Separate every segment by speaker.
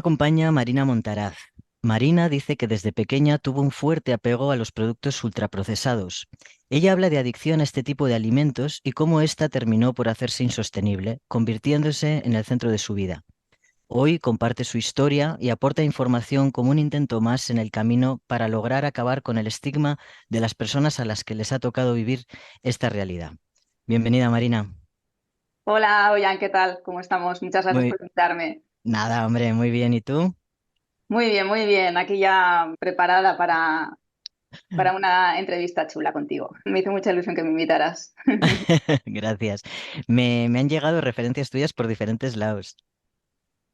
Speaker 1: Acompaña Marina Montaraz. Marina dice que desde pequeña tuvo un fuerte apego a los productos ultraprocesados. Ella habla de adicción a este tipo de alimentos y cómo ésta terminó por hacerse insostenible, convirtiéndose en el centro de su vida. Hoy comparte su historia y aporta información como un intento más en el camino para lograr acabar con el estigma de las personas a las que les ha tocado vivir esta realidad. Bienvenida, Marina.
Speaker 2: Hola, Oyan, ¿qué tal? ¿Cómo estamos? Muchas gracias
Speaker 1: Muy,
Speaker 2: por invitarme.
Speaker 1: nada, hombre, muy bien. ¿Y tú?
Speaker 2: Muy bien, muy bien. Aquí ya preparada para una entrevista chula contigo. Me hizo mucha ilusión que me invitaras.
Speaker 1: Gracias. Me han llegado referencias tuyas por diferentes lados.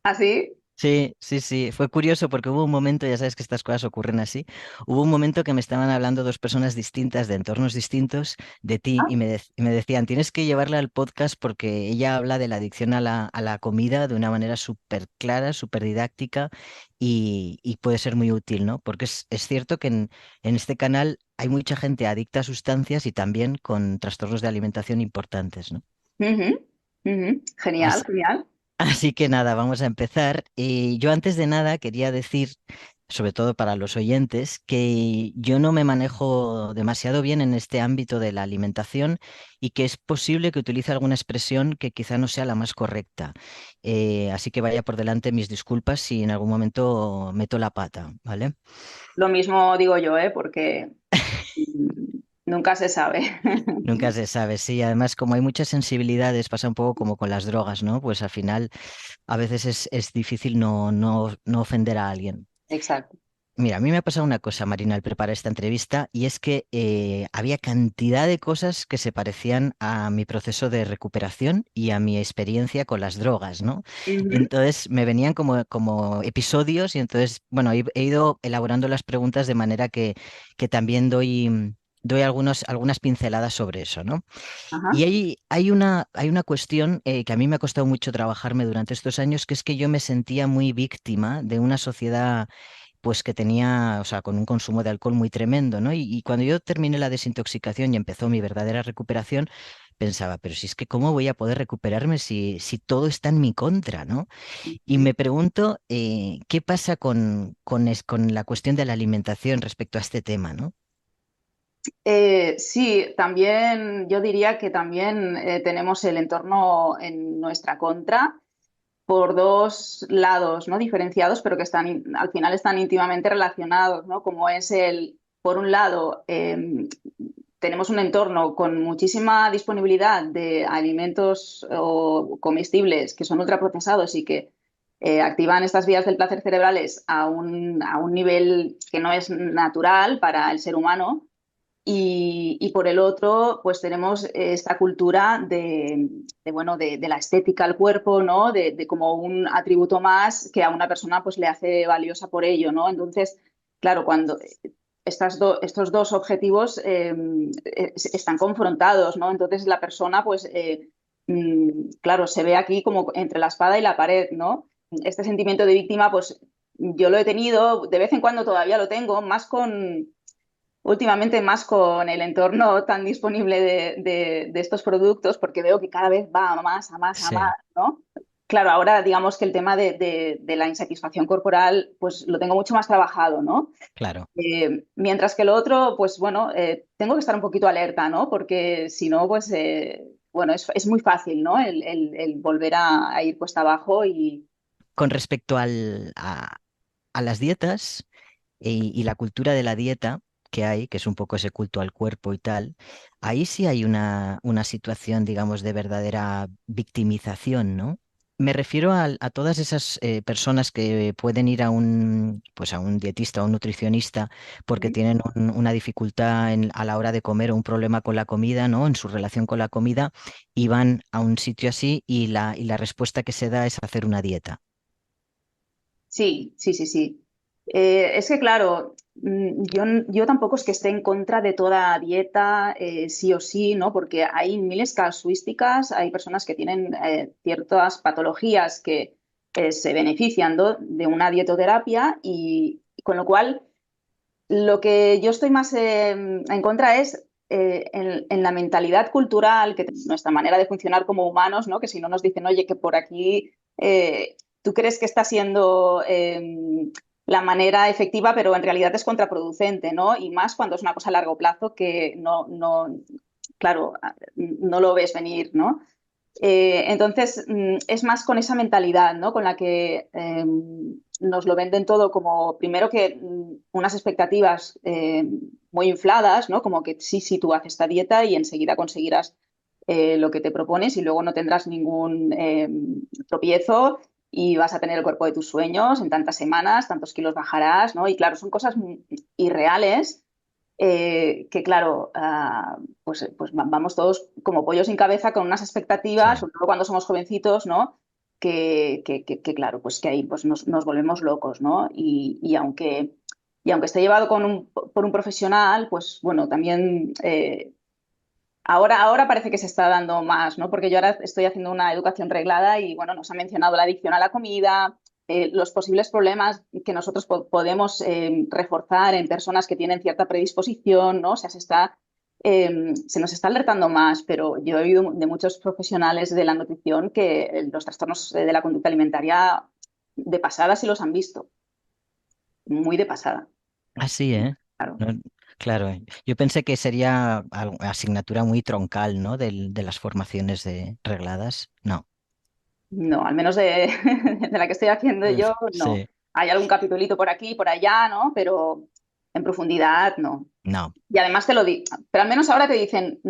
Speaker 2: ¿Así?
Speaker 1: Sí, sí, sí. Fue curioso porque hubo un momento, ya sabes que estas cosas ocurren así, hubo un momento que me estaban hablando dos personas distintas de entornos distintos de ti y y me decían, tienes que llevarla al podcast porque ella habla de la adicción a a la comida de una manera súper clara, súper didáctica y puede ser muy útil, ¿no? Porque es cierto que en este canal hay mucha gente adicta a sustancias y también con trastornos de alimentación importantes, ¿no?
Speaker 2: Ujú, ujú. Genial, genial.
Speaker 1: Así que nada, vamos a empezar. Yo antes de nada quería decir, sobre todo para los oyentes, que yo no me manejo demasiado bien en este ámbito de la alimentación y que es posible que utilice alguna expresión que quizá no sea la más correcta. Así que vaya por delante mis disculpas si en algún momento meto la pata, ¿vale?
Speaker 2: Lo mismo digo yo, ¿eh? Porque nunca se sabe.
Speaker 1: Nunca se sabe, sí. Además, como hay muchas sensibilidades, pasa un poco como con las drogas, ¿no? Pues al final a veces es difícil no ofender a alguien.
Speaker 2: Exacto.
Speaker 1: Mira, a mí me ha pasado una cosa, Marina, al preparar esta entrevista, y es que había cantidad de cosas que se parecían a mi proceso de recuperación y a mi experiencia con las drogas, ¿no?
Speaker 2: Ujú.
Speaker 1: Entonces me venían como episodios y entonces, bueno, he ido elaborando las preguntas de manera que también doy algunas pinceladas sobre eso, ¿no?
Speaker 2: Ajá.
Speaker 1: Y hay una cuestión que a mí me ha costado mucho trabajarme durante estos años, que es que yo me sentía muy víctima de una sociedad pues que tenía, o sea, con un consumo de alcohol muy tremendo, ¿no? Y cuando yo terminé la desintoxicación y empezó mi verdadera recuperación, pensaba, pero si es que cómo voy a poder recuperarme si todo está en mi contra, ¿no? Y
Speaker 2: Ujú.
Speaker 1: me pregunto, ¿qué pasa con la cuestión de la alimentación respecto a este tema, ¿no?
Speaker 2: Sí, también yo diría que también tenemos el entorno en nuestra contra por dos lados, ¿no? Diferenciados, pero que están al final están íntimamente relacionados, ¿no? Como es por un lado, tenemos un entorno con muchísima disponibilidad de alimentos o comestibles que son ultraprocesados y que activan estas vías del placer cerebrales a un nivel que no es natural para el ser humano y por el otro, pues tenemos esta cultura bueno, de la estética al cuerpo, ¿no? De como un atributo más que a una persona pues le hace valiosa por ello, ¿no? Entonces, claro, cuando estos dos objetivos están confrontados, ¿no? Entonces la persona, pues, claro, se ve aquí como entre la espada y la pared, ¿no? Este sentimiento de víctima, pues yo lo he tenido, de vez en cuando todavía lo tengo, más con últimamente más con el entorno tan disponible de estos productos, porque veo que cada vez va a más, a más, a más,
Speaker 1: Sí,
Speaker 2: ¿no? Claro, ahora digamos que el tema de la insatisfacción corporal, pues lo tengo mucho más trabajado, ¿no?
Speaker 1: claro.
Speaker 2: Mientras que lo otro, pues bueno, tengo que estar un poquito alerta, ¿no? Porque si no, pues bueno, es muy fácil, ¿no? El volver a ir cuesta abajo y
Speaker 1: Con respecto a las dietas y la cultura de la dieta que hay, que es un poco ese culto al cuerpo y tal, ahí sí hay una situación, digamos, de verdadera victimización, ¿no? Me refiero a todas esas personas que pueden ir a pues a un dietista o un nutricionista porque tienen una dificultad a la hora de comer o un problema con la comida, ¿no? En su relación con la comida y van a un sitio así y la respuesta que se da es hacer una dieta.
Speaker 2: sí, sí, sí, sí. Es que, claro, yo tampoco es que esté en contra de toda dieta, sí o sí, ¿no? Porque hay miles casuísticas, hay personas que tienen ciertas patologías que se benefician de una dietoterapia y con lo cual lo que yo estoy más en contra es en la mentalidad cultural, que nuestra manera de funcionar como humanos, ¿no? Que si no nos dicen, oye, que por aquí tú crees que está siendo la manera efectiva, pero en realidad es contraproducente, ¿no? Y más cuando es una cosa a largo plazo que claro, no lo ves venir, ¿no? Entonces, es más con esa mentalidad, ¿no? Con la que nos lo venden todo como, primero que unas expectativas muy infladas, ¿no? Como que sí, sí, tú haces esta dieta y enseguida conseguirás lo que te propones y luego no tendrás ningún tropiezo y vas a tener el cuerpo de tus sueños en tantas semanas, tantos kilos bajarás, ¿no? Y claro, son cosas irreales que claro, pues vamos todos como pollos sin cabeza con unas expectativas,
Speaker 1: Sí.
Speaker 2: sobre todo cuando somos jovencitos, ¿no? Que claro, pues que ahí pues nos volvemos locos, ¿no? Y aunque esté llevado por un profesional, pues bueno, también ahora parece que se está dando más, ¿no? Porque yo ahora estoy haciendo una educación reglada y, bueno, nos ha mencionado la adicción a la comida, los posibles problemas que nosotros podemos reforzar en personas que tienen cierta predisposición, ¿no? O sea, se nos está alertando más, pero yo he oído de muchos profesionales de la nutrición que los trastornos de la conducta alimentaria de pasada sí los han visto, muy de pasada,
Speaker 1: Así, ¿eh?
Speaker 2: claro.
Speaker 1: No, claro, yo pensé que sería asignatura muy troncal, ¿no? De las formaciones de regladas. No.
Speaker 2: No, al menos de la que estoy haciendo yo, no.
Speaker 1: Sí,
Speaker 2: Hay algún capitulito por aquí, por allá, ¿no? Pero en profundidad, no.
Speaker 1: no.
Speaker 2: Y además te lo digo, pero al menos ahora te dicen,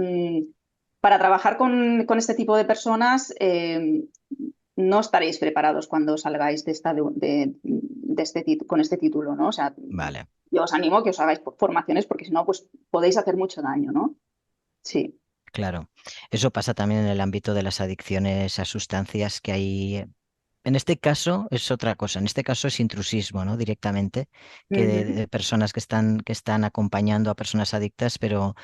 Speaker 2: para trabajar con este tipo de personas, no estaréis preparados cuando salgáis con este título, ¿no? O sea,
Speaker 1: Vale.
Speaker 2: yo os animo a que os hagáis formaciones porque si no, pues podéis hacer mucho daño, ¿no? Sí.
Speaker 1: Claro, eso pasa también en el ámbito de las adicciones a sustancias que hay. En este caso es otra cosa, en este caso es intrusismo, ¿no? Directamente, que
Speaker 2: Ujú.
Speaker 1: de personas que están acompañando a personas adictas, pero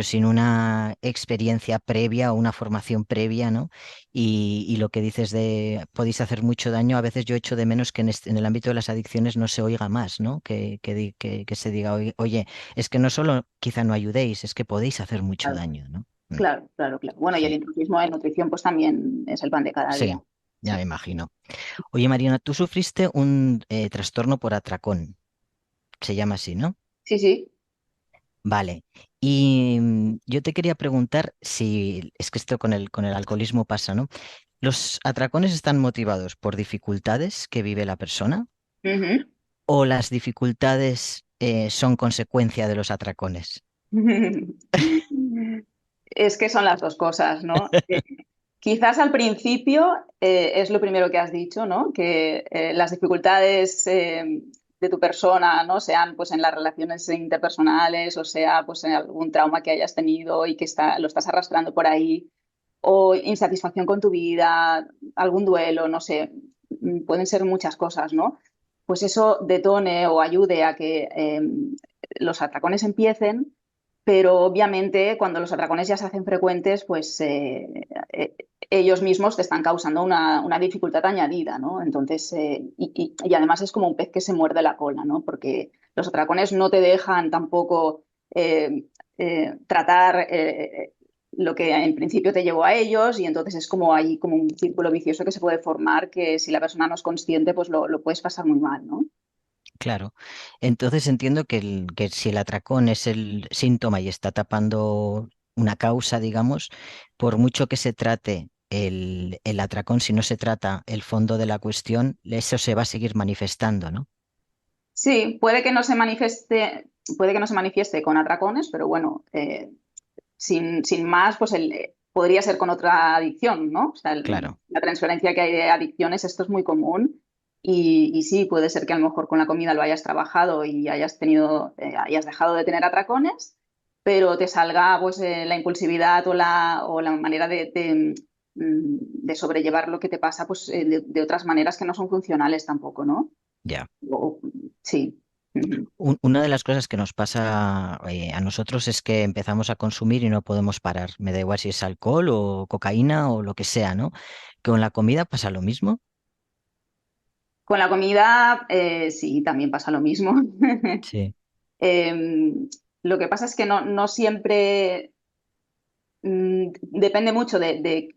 Speaker 1: sin una experiencia previa o una formación previa, ¿no? Y lo que dices de podéis hacer mucho daño, a veces yo echo de menos que en el ámbito de las adicciones no se oiga más, ¿no? Que se diga, oye, es que no solo quizá no ayudéis, es que podéis hacer mucho
Speaker 2: Claro,
Speaker 1: daño, ¿no?
Speaker 2: claro, claro, claro. Bueno, y el
Speaker 1: Sí,
Speaker 2: intrusismo en nutrición, pues también es el pan de cada
Speaker 1: sí,
Speaker 2: día.
Speaker 1: ya me
Speaker 2: Sí,
Speaker 1: imagino. Oye, Mariana, tú sufriste un trastorno por atracón, se llama así, ¿no?
Speaker 2: sí, sí.
Speaker 1: Vale. Y yo te quería preguntar si, es que esto con el alcoholismo pasa, ¿no? ¿Los atracones están motivados por dificultades que vive la persona
Speaker 2: Ujú.
Speaker 1: o las dificultades son consecuencia de los atracones?
Speaker 2: Es que son las dos cosas, ¿no? Quizás al principio es lo primero que has dicho, ¿no? Que las dificultades de tu persona, ¿no? Sean pues en las relaciones interpersonales o sea pues en algún trauma que hayas tenido y que lo estás arrastrando por ahí o insatisfacción con tu vida, algún duelo, no sé, pueden ser muchas cosas, ¿no? Pues eso detone o ayude a que los atracones empiecen, pero obviamente cuando los atracones ya se hacen frecuentes, pues ellos mismos te están causando una dificultad añadida, ¿no? Entonces, y además es como un pez que se muerde la cola, ¿no? Porque los atracones no te dejan tampoco tratar lo que en principio te llevó a ellos y entonces es como ahí como un círculo vicioso que se puede formar que si la persona no es consciente pues lo puedes pasar muy mal, ¿no?
Speaker 1: Claro. Entonces entiendo que si el atracón es el síntoma y está tapando una causa, digamos, por mucho que se trate el atracón, si no se trata el fondo de la cuestión, eso se va a seguir manifestando, ¿no?
Speaker 2: Sí, puede que no se manifieste con atracones, pero bueno, sin más, pues podría ser con otra adicción, ¿no? O sea,
Speaker 1: Claro,
Speaker 2: la transferencia que hay de adicciones, esto es muy común y sí, puede ser que a lo mejor con la comida lo hayas trabajado y hayas dejado de tener atracones, pero te salga pues la impulsividad o la manera de sobrellevar lo que te pasa pues de otras maneras que no son funcionales tampoco, ¿no?
Speaker 1: ya.
Speaker 2: O- sí. Ujú.
Speaker 1: Una de las cosas que nos pasa a nosotros es que empezamos a consumir y no podemos parar. Me da igual si es alcohol o cocaína o lo que sea, ¿no? ¿Con la comida pasa lo mismo?
Speaker 2: Con la comida, sí, también pasa lo mismo.
Speaker 1: Sí,
Speaker 2: Lo que pasa es que no siempre depende mucho de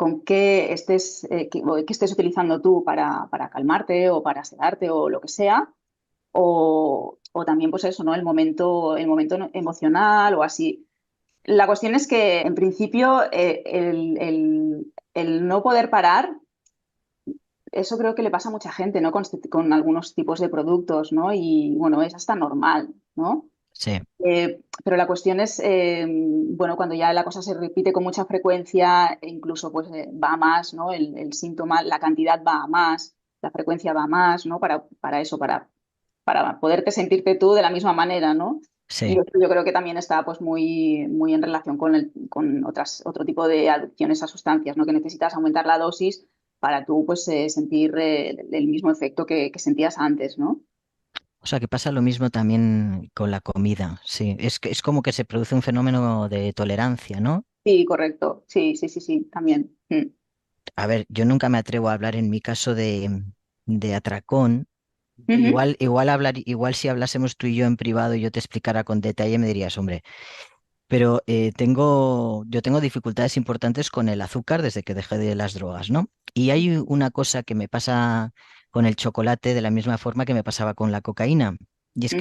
Speaker 2: con qué estés, qué estés utilizando tú para calmarte o para sedarte o lo que sea, o también pues eso, ¿no? El momento emocional o así. La cuestión es que en principio el no poder parar, eso creo que le pasa a mucha gente, ¿no? Con algunos tipos de productos, ¿no? Y bueno, es hasta normal, ¿no?
Speaker 1: Sí,
Speaker 2: Pero la cuestión es, bueno, cuando ya la cosa se repite con mucha frecuencia, e incluso pues va a más, ¿no? El síntoma, la cantidad va a más, la frecuencia va a más, ¿no? Para eso, para poderte sentirte tú de la misma manera, ¿no? Y
Speaker 1: sí.
Speaker 2: esto yo creo que también está pues muy en relación con otro tipo de adicciones a sustancias, ¿no? Que necesitas aumentar la dosis para tú pues sentir el mismo efecto que sentías antes, ¿no?
Speaker 1: O sea, que pasa lo mismo también con la comida, sí. Es como que se produce un fenómeno de tolerancia, ¿no?
Speaker 2: Sí, correcto. Sí, sí, sí, sí, también. Mm.
Speaker 1: A ver, yo nunca me atrevo a hablar en mi caso de atracón.
Speaker 2: Ujú.
Speaker 1: Igual si hablásemos tú y yo en privado y yo te explicara con detalle, me dirías, hombre, pero yo tengo dificultades importantes con el azúcar desde que dejé de las drogas, ¿no? Y hay una cosa que me pasa con el chocolate de la misma forma que me pasaba con la cocaína. Y
Speaker 2: Ujú.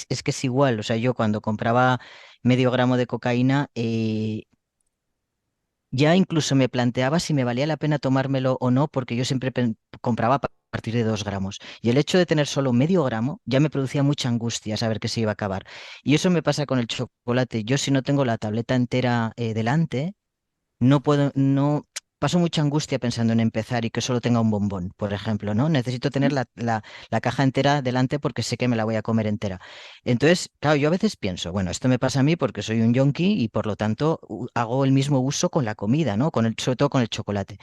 Speaker 1: es que es igual, o sea, yo cuando compraba medio gramo de cocaína, ya incluso me planteaba si me valía la pena tomármelo o no, porque yo siempre compraba a partir de 2 gramos. Y el hecho de tener solo medio gramo ya me producía mucha angustia saber que se iba a acabar. Y eso me pasa con el chocolate. Yo si no tengo la tableta entera delante, no puedo, no paso mucha angustia pensando en empezar y que solo tenga un bombón, por ejemplo, ¿no? Necesito tener la caja entera delante porque sé que me la voy a comer entera. Entonces, claro, yo a veces pienso, bueno, esto me pasa a mí porque soy un yonki y por lo tanto hago el mismo uso con la comida, ¿no? Sobre todo con el chocolate.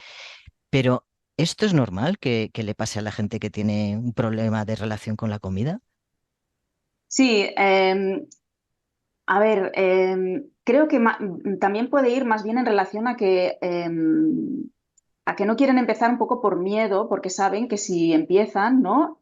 Speaker 1: Pero, ¿esto es normal que le pase a la gente que tiene un problema de relación con la comida?
Speaker 2: Sí, a ver, creo que también puede ir más bien en relación a que no quieren empezar un poco por miedo, porque saben que si empiezan, ¿no?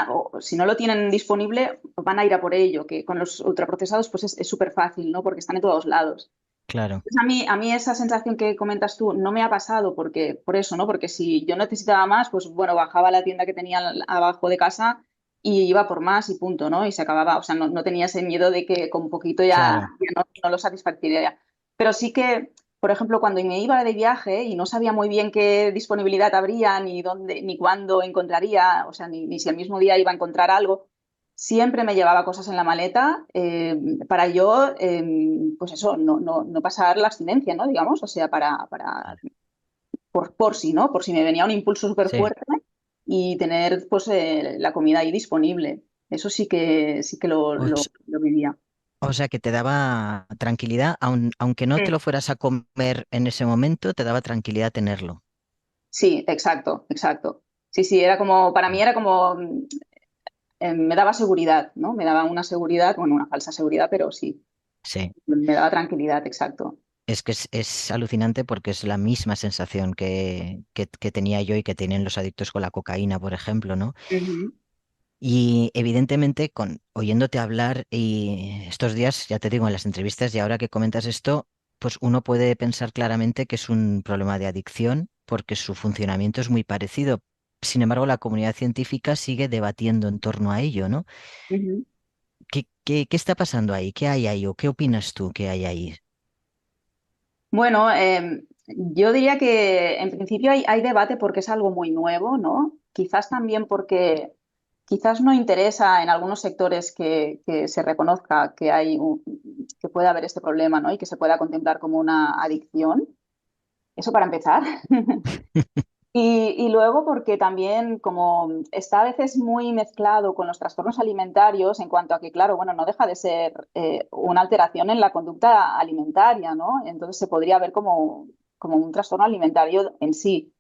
Speaker 2: O si no lo tienen disponible, van a ir a por ello, que con los ultraprocesados pues es súper fácil, ¿no? Porque están en todos lados.
Speaker 1: Claro,
Speaker 2: Pues a mí esa sensación que comentas tú no me ha pasado porque, por eso, ¿no? Porque si yo necesitaba más, pues bueno, bajaba a la tienda que tenía abajo de casa y iba por más y punto, ¿no? Y se acababa. O sea, no tenía ese miedo de que con poquito
Speaker 1: claro,
Speaker 2: ya no lo satisfaciría. Pero sí que, por ejemplo, cuando me iba de viaje y no sabía muy bien qué disponibilidad habría, ni dónde, ni cuándo encontraría, o sea, ni si el mismo día iba a encontrar algo, siempre me llevaba cosas en la maleta para yo, pues eso, no pasar la abstinencia, ¿no? Digamos, o sea,
Speaker 1: vale.
Speaker 2: por si, ¿no? Por si me venía un impulso súper
Speaker 1: Sí.
Speaker 2: fuerte y tener, pues, la comida ahí disponible. Eso sí que lo vivía.
Speaker 1: O sea, que te daba tranquilidad, aunque no te
Speaker 2: Mm.
Speaker 1: lo fueras a comer en ese momento, te daba tranquilidad tenerlo.
Speaker 2: Sí, exacto, exacto. Sí, sí, era como, para mí era como, me daba seguridad, ¿no? Me daba una seguridad, bueno, una falsa seguridad, pero sí,
Speaker 1: Sí,
Speaker 2: me daba tranquilidad, exacto.
Speaker 1: es que es alucinante porque es la misma sensación que tenía yo y que tienen los adictos con la cocaína, por ejemplo, ¿no?
Speaker 2: Ujú.
Speaker 1: Y evidentemente, oyéndote hablar y estos días, ya te digo, en las entrevistas y ahora que comentas esto, pues uno puede pensar claramente que es un problema de adicción porque su funcionamiento es muy parecido. Sin embargo, la comunidad científica sigue debatiendo en torno a ello, ¿no?
Speaker 2: Ujú.
Speaker 1: ¿Qué está pasando ahí? ¿Qué hay ahí? ¿O qué opinas tú que hay ahí?
Speaker 2: Bueno, yo diría que en principio hay debate porque es algo muy nuevo, ¿no? Quizás también porque quizás no interesa en algunos sectores que se reconozca que que puede haber este problema, ¿no? Y que se pueda contemplar como una adicción. Eso para empezar. Y luego porque también como está a veces muy mezclado con los trastornos alimentarios en cuanto a que, claro, bueno, no deja de ser una alteración en la conducta alimentaria, ¿no? Entonces se podría ver como un trastorno alimentario en sí.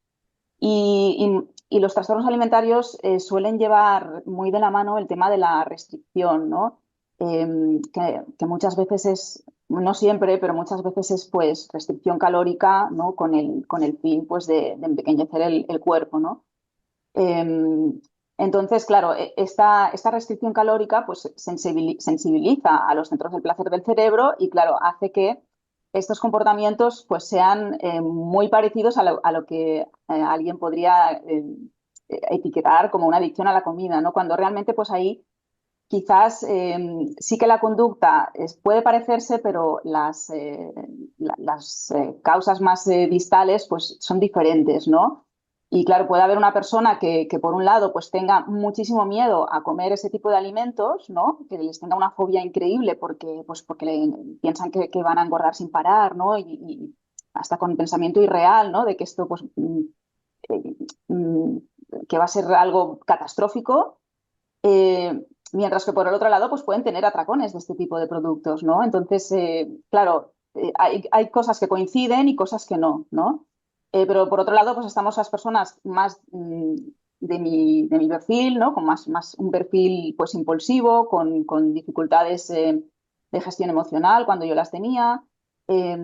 Speaker 2: Y los trastornos alimentarios suelen llevar muy de la mano el tema de la restricción, ¿no? Que muchas veces es, no siempre, pero muchas veces es pues restricción calórica, ¿no? Con el fin pues de empequeñecer el cuerpo, ¿no? Entonces, claro, esta restricción calórica pues sensibiliza a los centros del placer del cerebro y, claro, hace que estos comportamientos pues sean muy parecidos a lo que alguien podría etiquetar como una adicción a la comida, ¿no? Cuando realmente pues ahí quizás sí que la conducta puede parecerse, pero las causas más distales pues son diferentes, ¿no? Y claro, puede haber una persona que por un lado pues tenga muchísimo miedo a comer ese tipo de alimentos, ¿no? Que les tenga una fobia increíble porque piensan que van a engordar sin parar, ¿no? Y hasta con pensamiento irreal, ¿no? De que esto pues eh, mm, que va a ser algo catastrófico. Mientras que por el otro lado, pues pueden tener atracones de este tipo de productos, ¿no? Entonces, claro, hay cosas que coinciden y cosas que no, ¿no? Pero por otro lado, pues estamos las personas más de mi perfil, ¿no? Con más un perfil pues impulsivo, con dificultades de gestión emocional cuando yo las tenía, eh,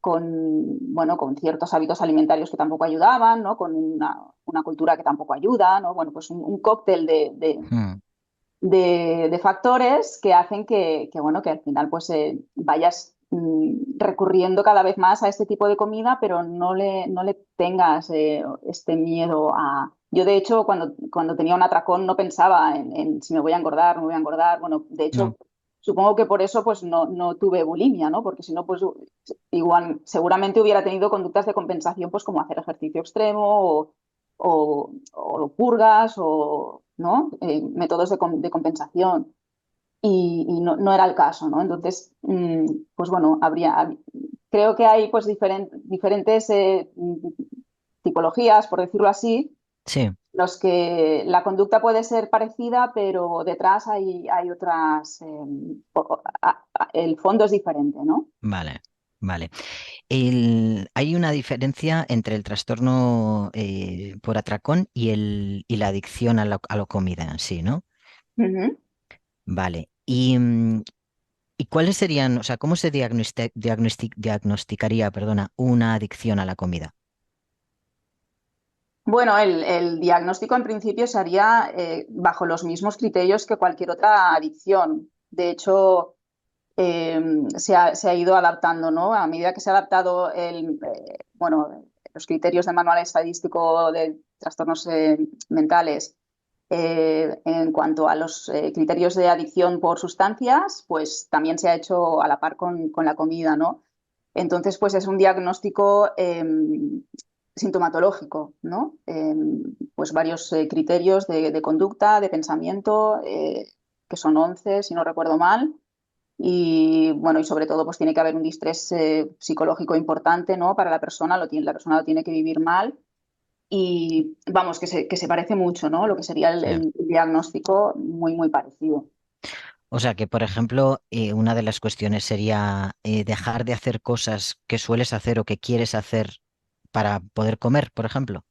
Speaker 2: bueno, con ciertos hábitos alimentarios que tampoco ayudaban, ¿no? Con una cultura que tampoco ayuda, ¿no? Bueno, pues un cóctel
Speaker 1: Mm,
Speaker 2: de factores que hacen bueno, que al final pues vayas recurriendo cada vez más a este tipo de comida, pero no le tengas este miedo a... Yo, de hecho, cuando tenía un atracón no pensaba en si me voy a engordar, no me voy a engordar. Bueno, de
Speaker 1: no,
Speaker 2: hecho, supongo que por eso pues no tuve bulimia, ¿no? Porque si no, pues igual seguramente hubiera tenido conductas de compensación, pues como hacer ejercicio extremo o purgas o ¿no? Métodos de compensación y no era el caso, ¿no? Entonces, pues bueno, creo que hay pues diferentes tipologías, por decirlo así,
Speaker 1: sí,
Speaker 2: los que la conducta puede ser parecida, pero detrás hay otras, el fondo es diferente, ¿no?
Speaker 1: vale, vale. Hay una diferencia entre el trastorno por atracón y la adicción a la comida en sí, ¿no?
Speaker 2: Ujú.
Speaker 1: Vale. ¿Y cuáles serían, o sea, cómo se diagnosticaría, perdona, una adicción a la comida?
Speaker 2: Bueno, el diagnóstico en principio se haría bajo los mismos criterios que cualquier otra adicción. De hecho, se ha ido adaptando, ¿no? A medida que se ha adaptado bueno, los criterios del Manual Estadístico de Trastornos Mentales en cuanto a los criterios de adicción por sustancias, pues también se ha hecho a la par con la comida, ¿no? Entonces, pues es un diagnóstico sintomatológico, ¿no? Pues varios criterios de conducta, de pensamiento, que son 11, si no recuerdo mal, y bueno, y sobre todo, pues tiene que haber un distrés psicológico importante, ¿no? Para la persona lo tiene que vivir mal. Y vamos, que se parece mucho, ¿no? Lo que sería
Speaker 1: Sí.
Speaker 2: el diagnóstico, muy parecido.
Speaker 1: O sea que, por ejemplo, una de las cuestiones sería dejar de hacer cosas que sueles hacer o que quieres hacer para poder comer, por ejemplo.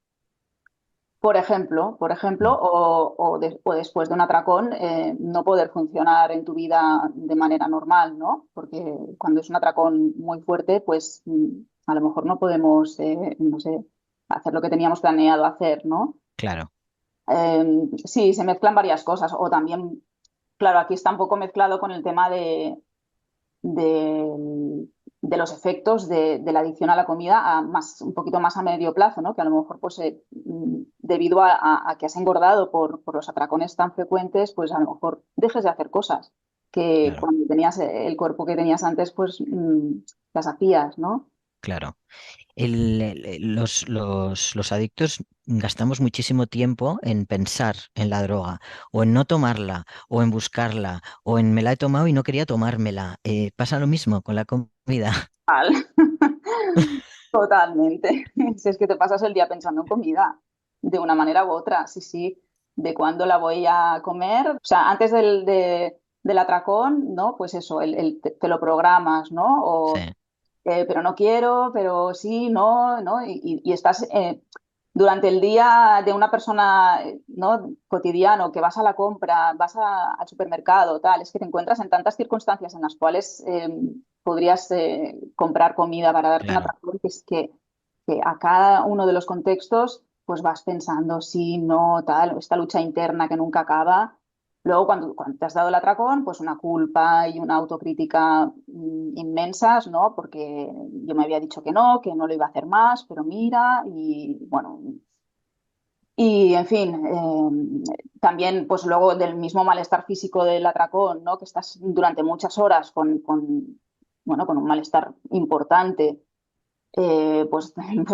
Speaker 2: Por ejemplo,
Speaker 1: Mm,
Speaker 2: o después de un atracón, no poder funcionar en tu vida de manera normal, ¿no? Porque cuando es un atracón muy fuerte, pues a lo mejor no podemos, no sé, hacer lo que teníamos planeado hacer, ¿no?
Speaker 1: claro,
Speaker 2: Sí, se mezclan varias cosas. O también, claro, aquí está un poco mezclado con el tema de, de los efectos de la adicción a la comida un poquito más a medio plazo, ¿no? Que a lo mejor, pues, debido a que has engordado por los atracones tan frecuentes, pues a lo mejor dejes de hacer cosas que
Speaker 1: claro,
Speaker 2: cuando tenías el cuerpo que tenías antes, pues las hacías, ¿no?
Speaker 1: claro. Los adictos gastamos muchísimo tiempo en pensar en la droga, o en no tomarla, o en buscarla, o en me la he tomado y no quería tomármela. Pasa lo mismo con la comida.
Speaker 2: Total. Totalmente. Si es que te pasas el día pensando en comida, de una manera u otra, sí, sí, de cuándo la voy a comer. O sea, antes del atracón, ¿no? Pues eso, te lo programas, ¿no?
Speaker 1: Sí,
Speaker 2: Pero no quiero, pero sí, no, ¿no? Y estás durante el día de una persona, ¿no? Cotidiano, que vas a la compra, al supermercado, tal, es que te encuentras en tantas circunstancias en las cuales podrías comprar comida para darte una
Speaker 1: claro,
Speaker 2: atracón, que es que a cada uno de los contextos, pues vas pensando, sí, no, tal, esta lucha interna que nunca acaba. Luego, cuando te has dado el atracón, pues una culpa y una autocrítica inmensas, ¿no? Porque yo me había dicho que no lo iba a hacer más, pero mira, y bueno, y en fin, también pues luego del mismo malestar físico del atracón, ¿no? Que estás durante muchas horas bueno, con un malestar importante, pues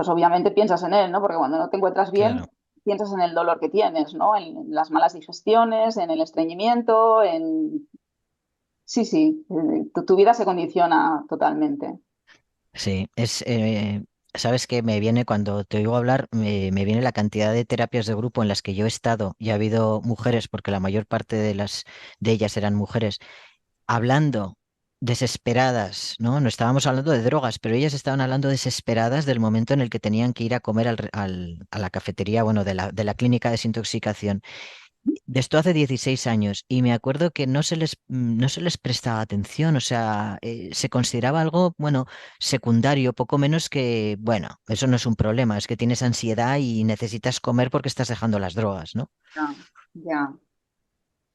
Speaker 2: obviamente piensas en él, ¿no? Porque cuando no te encuentras bien,
Speaker 1: Claro.
Speaker 2: piensas en el dolor que tienes, ¿no? En las malas digestiones, en el estreñimiento, en... Sí, sí, tu vida se condiciona totalmente.
Speaker 1: Sí, sabes que me viene cuando te oigo hablar, me viene la cantidad de terapias de grupo en las que yo he estado y ha habido mujeres, porque la mayor parte de ellas eran mujeres, hablando desesperadas, ¿no? No estábamos hablando de drogas, pero ellas estaban hablando desesperadas del momento en el que tenían que ir a comer a la cafetería, bueno, de la clínica de desintoxicación. De esto hace 16 años y me acuerdo que no se les prestaba atención, o sea, se consideraba algo, bueno, secundario, poco menos que, bueno, eso no es un problema, es que tienes ansiedad y necesitas comer porque estás dejando las drogas, ¿no?
Speaker 2: Ya, ya.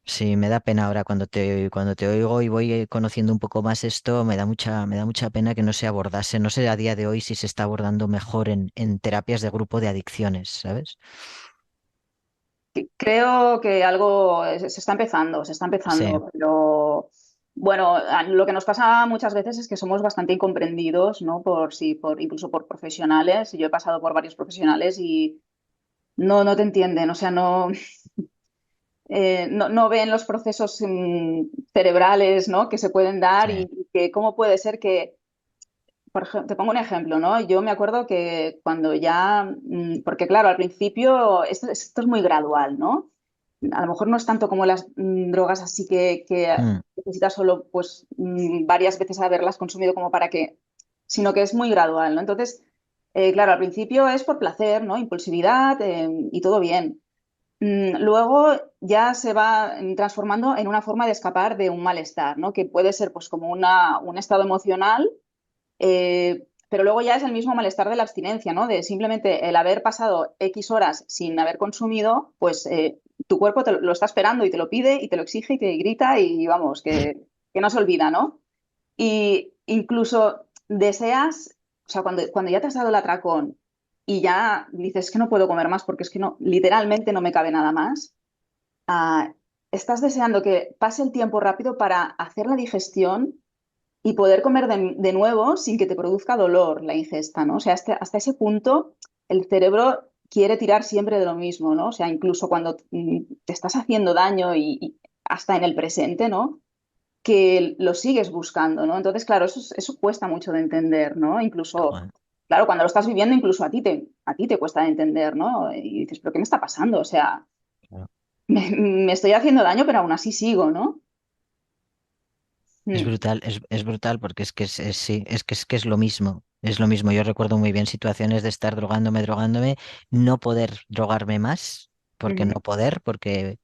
Speaker 1: Sí, me da pena ahora cuando te oigo y voy conociendo un poco más esto, me da mucha pena que no se abordase, no sé a día de hoy si se está abordando mejor en terapias de grupo de adicciones, ¿sabes?
Speaker 2: Creo que algo se está
Speaker 1: Sí.
Speaker 2: empezando, pero bueno, lo que nos pasa muchas veces es que somos bastante incomprendidos, ¿no? Sí, incluso por profesionales. Yo he pasado por varios profesionales y no te entienden, o sea, no ven los procesos cerebrales, ¿no? Que se pueden dar
Speaker 1: Sí.
Speaker 2: y que cómo puede ser que, por ejemplo, te pongo un ejemplo, ¿no? Yo me acuerdo que cuando ya, porque claro, al principio esto es muy gradual, ¿no? A lo mejor no es tanto como las drogas, así que
Speaker 1: Mm,
Speaker 2: necesitas solo pues varias veces haberlas consumido como para que, sino que es muy gradual, ¿no? Entonces, claro, al principio es por placer, ¿no? Impulsividad y todo bien. Luego ya se va transformando en una forma de escapar de un malestar, ¿no? Que puede ser pues como un estado emocional, pero luego ya es el mismo malestar de la abstinencia, ¿no? De simplemente el haber pasado X horas sin haber consumido, pues tu cuerpo lo está esperando y te lo pide y te lo exige y te grita y vamos, que no se olvida, ¿no? Y incluso deseas, o sea, cuando ya te has dado el atracón y ya dices que no puedo comer más porque es que no, literalmente no me cabe nada más, ah, estás deseando que pase el tiempo rápido para hacer la digestión y poder comer de nuevo sin que te produzca dolor la ingesta, ¿no? O sea, hasta ese punto el cerebro quiere tirar siempre de lo mismo, ¿no? O sea, incluso cuando te estás haciendo daño y hasta en el presente, ¿no? Que lo sigues buscando, ¿no? Entonces, claro, eso cuesta mucho de entender, ¿no? Incluso,
Speaker 1: joder.
Speaker 2: claro, cuando lo estás viviendo, incluso a ti te cuesta de entender, ¿no? Y dices, ¿pero qué me está pasando? O sea, me estoy haciendo daño, pero aún así sigo, ¿no? Mm,
Speaker 1: Es brutal porque sí, es que es lo mismo, es lo mismo. Yo recuerdo muy bien situaciones de estar drogándome, no poder drogarme más, porque no
Speaker 2: ujú.
Speaker 1: poder, porque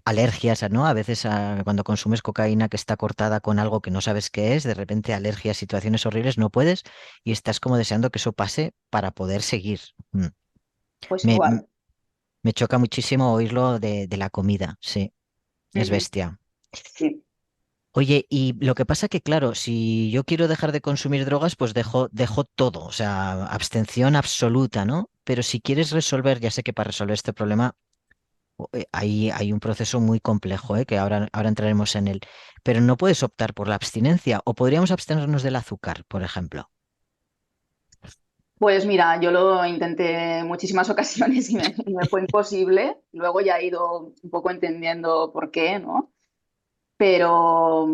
Speaker 1: alergias, ¿no? A veces cuando consumes cocaína que está cortada con algo que no sabes qué es, de repente alergias, situaciones horribles, no puedes y estás como deseando que eso pase para poder seguir. Mm.
Speaker 2: Pues
Speaker 1: Me,
Speaker 2: igual.
Speaker 1: me choca muchísimo oírlo de la comida, sí, es
Speaker 2: Ujú,
Speaker 1: bestia.
Speaker 2: sí.
Speaker 1: Oye, y lo que pasa que, claro, si yo quiero dejar de consumir drogas, pues dejo todo, o sea, abstención absoluta, ¿no? Pero si quieres resolver, ya sé que para resolver este problema hay un proceso muy complejo, que ahora entraremos en él, pero no puedes optar por la abstinencia, o podríamos abstenernos del azúcar, por ejemplo.
Speaker 2: Pues mira, yo lo intenté en muchísimas ocasiones y me fue imposible. Luego ya he ido un poco entendiendo por qué, ¿no? Pero,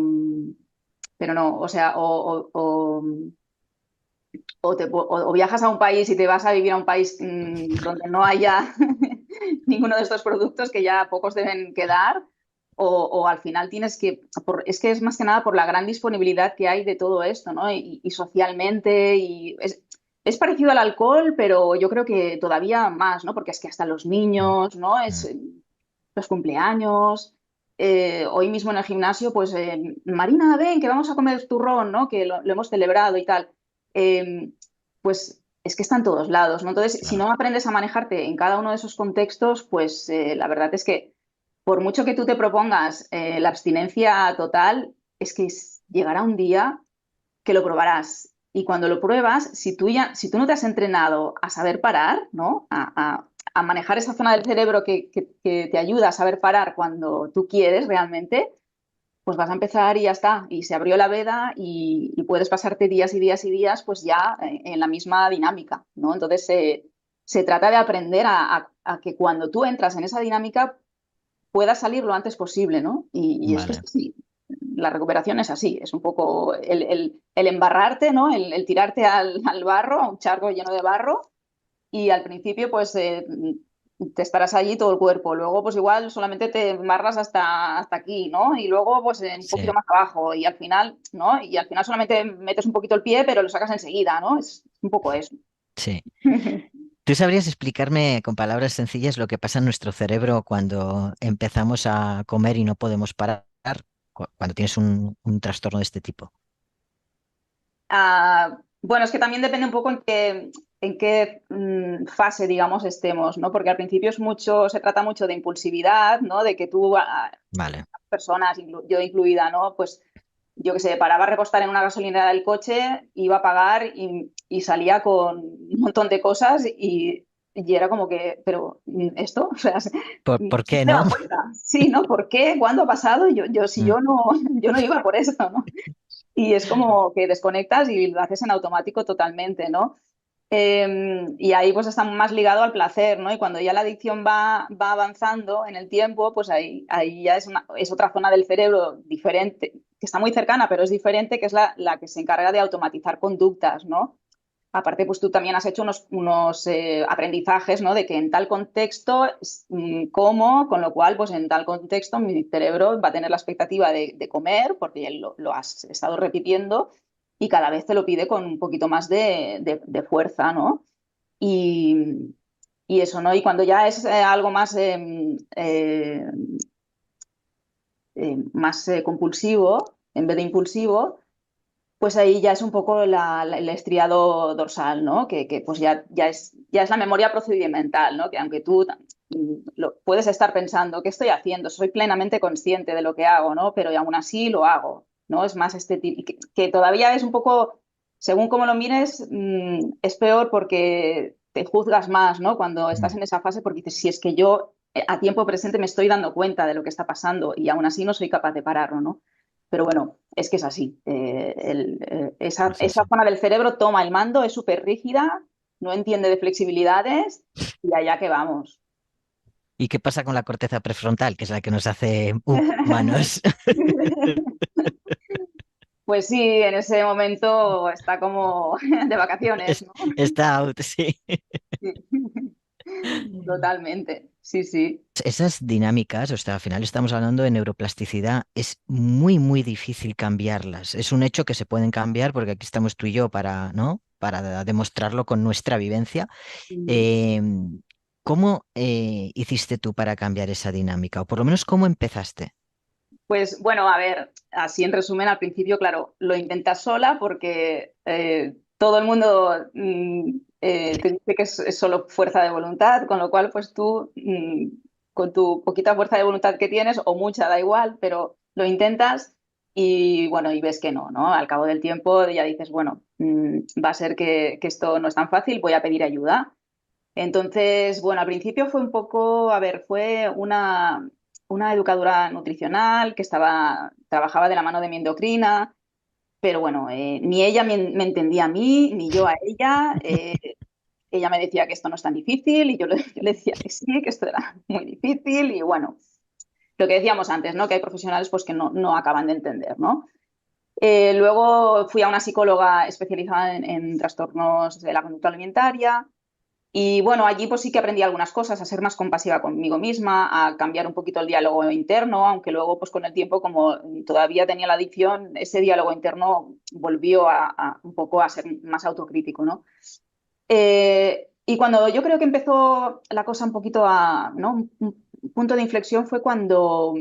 Speaker 2: pero no, o sea, o viajas a un país y te vas a vivir a un país donde no haya ninguno de estos productos que ya pocos deben quedar, o al final tienes es que es más que nada por la gran disponibilidad que hay de todo esto, ¿no? Y socialmente, es parecido al alcohol, pero yo creo que todavía más, ¿no? Porque es que hasta los
Speaker 1: Mm,
Speaker 2: niños, ¿no?
Speaker 1: mm,
Speaker 2: Los cumpleaños. Hoy mismo en el gimnasio, pues, Marina, ven, que vamos a comer turrón, ¿no? Que lo hemos celebrado y tal. Eh, pues es que está en todos lados, ¿no? Entonces, si
Speaker 1: claro.
Speaker 2: no aprendes a manejarte en cada uno de esos contextos, pues la verdad es que por mucho que tú te propongas la abstinencia total, es que llegará un día que lo probarás. Y cuando lo pruebas, si tú no te has entrenado a saber parar, ¿no? A manejar esa zona del cerebro que te ayuda a saber parar cuando tú quieres realmente, pues vas a empezar y ya está. Y se abrió la veda y puedes pasarte días y días y días pues ya en la misma dinámica, ¿no? Entonces se trata de aprender a que cuando tú entras en esa dinámica puedas salir lo antes posible, ¿no? Y es que es
Speaker 1: Vale,
Speaker 2: así. La recuperación es así, es un poco el embarrarte, ¿no? El tirarte al barro, a un charco lleno de barro, y al principio pues te estarás allí todo el cuerpo, luego pues igual solamente te embarras hasta aquí, ¿no? Y luego pues un poquito
Speaker 1: sí,
Speaker 2: más abajo y al final, ¿no? Y al final solamente metes un poquito el pie, pero lo sacas enseguida, ¿no? Es un poco eso.
Speaker 1: sí. ¿Tú sabrías explicarme con palabras sencillas lo que pasa en nuestro cerebro cuando empezamos a comer y no podemos parar? Cuando tienes un trastorno de este tipo.
Speaker 2: Bueno, es que también depende un poco en qué fase, digamos, estemos, ¿no? Porque al principio se trata mucho de impulsividad, ¿no? De que tú,
Speaker 1: Vale,
Speaker 2: personas, yo incluida, ¿no? Pues yo qué sé, paraba a repostar en una gasolinera del coche, iba a pagar y salía con un montón de cosas y era como que, pero esto, o sea,
Speaker 1: ¿por
Speaker 2: ¿quién
Speaker 1: qué
Speaker 2: me
Speaker 1: no?
Speaker 2: da cuenta? Sí, ¿no? ¿Por qué? ¿Cuándo ha pasado? Si
Speaker 1: Mm,
Speaker 2: yo no iba por esto, ¿no? Y es como que desconectas y lo haces en automático totalmente, ¿no? Y ahí pues está más ligado al placer, ¿no? Y cuando ya la adicción va avanzando en el tiempo, pues ahí ya es otra zona del cerebro diferente, que está muy cercana, pero es diferente, que es la que se encarga de automatizar conductas, ¿no? Aparte, pues tú también has hecho unos aprendizajes, ¿no? De que en tal contexto, como, con lo cual, pues en tal contexto mi cerebro va a tener la expectativa de comer, porque lo has estado repitiendo, y cada vez te lo pide con un poquito más de fuerza, ¿no? Y, y eso, ¿no? Y cuando ya es algo más compulsivo, en vez de impulsivo, pues ahí ya es un poco el estriado dorsal, ¿no? Que pues ya es la memoria procedimental, ¿no? Que aunque tú lo puedes estar pensando, ¿qué estoy haciendo? Soy plenamente consciente de lo que hago, ¿no? Pero aún así lo hago, ¿no? Es más este tipo, que todavía es un poco, según cómo lo mires, es peor porque te juzgas más, ¿no? Cuando estás
Speaker 1: mm.
Speaker 2: en esa fase, porque dices, si es que yo a tiempo presente me estoy dando cuenta de lo que está pasando y aún así no soy capaz de pararlo, ¿no? Pero bueno, es que es así.
Speaker 1: Es
Speaker 2: Esa
Speaker 1: así.
Speaker 2: zona del cerebro toma el mando, es súper rígida, no entiende de flexibilidades y allá que vamos.
Speaker 1: ¿Y qué pasa con la corteza prefrontal, que es la que nos hace humanos?
Speaker 2: Pues sí, en ese momento está como de vacaciones, ¿no?
Speaker 1: Está out, sí.
Speaker 2: Totalmente, sí, sí.
Speaker 1: Esas dinámicas, o sea, al final estamos hablando de neuroplasticidad, es muy, muy difícil cambiarlas. Es un hecho que se pueden cambiar porque aquí estamos tú y yo para, ¿no? Para demostrarlo con nuestra vivencia. Eh, ¿Cómo hiciste tú para cambiar esa dinámica? O por lo menos, ¿cómo empezaste?
Speaker 2: Pues bueno, a ver, así en resumen, al principio, claro, lo intentas sola porque todo el mundo te dice que es solo fuerza de voluntad, con lo cual pues tú con tu poquita fuerza de voluntad que tienes, o mucha, da igual, pero lo intentas y bueno, y ves que no, ¿no? Al cabo del tiempo ya dices, bueno, va a ser que esto no es tan fácil, voy a pedir ayuda. Entonces, bueno, al principio fue un poco, a ver, fue una educadora nutricional que trabajaba de la mano de mi endocrina, pero bueno, ni ella me entendía a mí, ni yo a ella. Ella me decía que esto no es tan difícil y yo le decía que sí, que esto era muy difícil y bueno, lo que decíamos antes, ¿no? Que hay profesionales pues que no acaban de entender, ¿no? Luego fui a una psicóloga especializada en trastornos de la conducta alimentaria. Y bueno, allí pues sí que aprendí algunas cosas, a ser más compasiva conmigo misma, a cambiar un poquito el diálogo interno, aunque luego pues con el tiempo como todavía tenía la adicción, ese diálogo interno volvió un poco a ser más autocrítico, ¿no? Y cuando yo creo que empezó la cosa un poquito ¿no? Un punto de inflexión fue cuando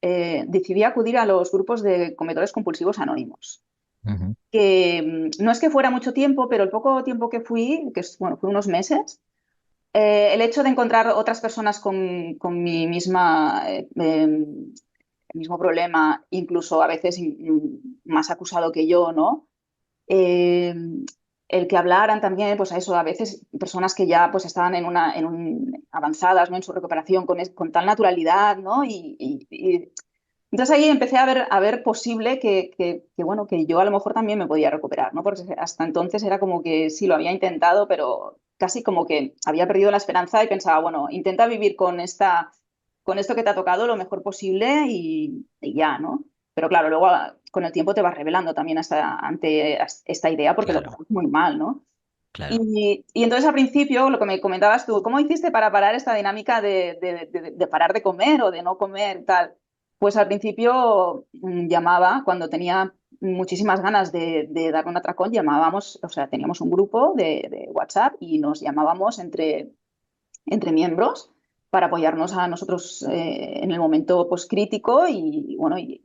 Speaker 2: decidí acudir a los grupos de comedores compulsivos anónimos
Speaker 1: Ujú.
Speaker 2: que no es que fuera mucho tiempo, pero el poco tiempo que fui, bueno, fue unos meses, El hecho de encontrar otras personas con mi misma, el mismo problema, incluso a veces más acusado que yo, ¿no? Eh, el que hablaran también, pues a eso, a veces personas que ya pues estaban avanzadas, ¿no? En su recuperación con tal naturalidad, ¿no? Entonces ahí empecé a ver posible bueno, que yo a lo mejor también me podía recuperar, ¿no? Porque hasta entonces era como que sí, lo había intentado, pero casi como que había perdido la esperanza y pensaba, bueno, intenta vivir con esto que te ha tocado lo mejor posible y ya, ¿no? Pero claro, luego con el tiempo te vas revelando también ante esta idea porque lo
Speaker 1: Claro,
Speaker 2: pasas muy mal, ¿no?
Speaker 1: claro.
Speaker 2: Y entonces al principio, lo que me comentabas tú, ¿cómo hiciste para parar esta dinámica de parar de comer o de no comer y tal? Pues al principio llamaba, cuando tenía muchísimas ganas de dar un atracón, llamábamos, o sea, teníamos un grupo de WhatsApp y nos llamábamos entre miembros para apoyarnos a nosotros en el momento pues, crítico y bueno, y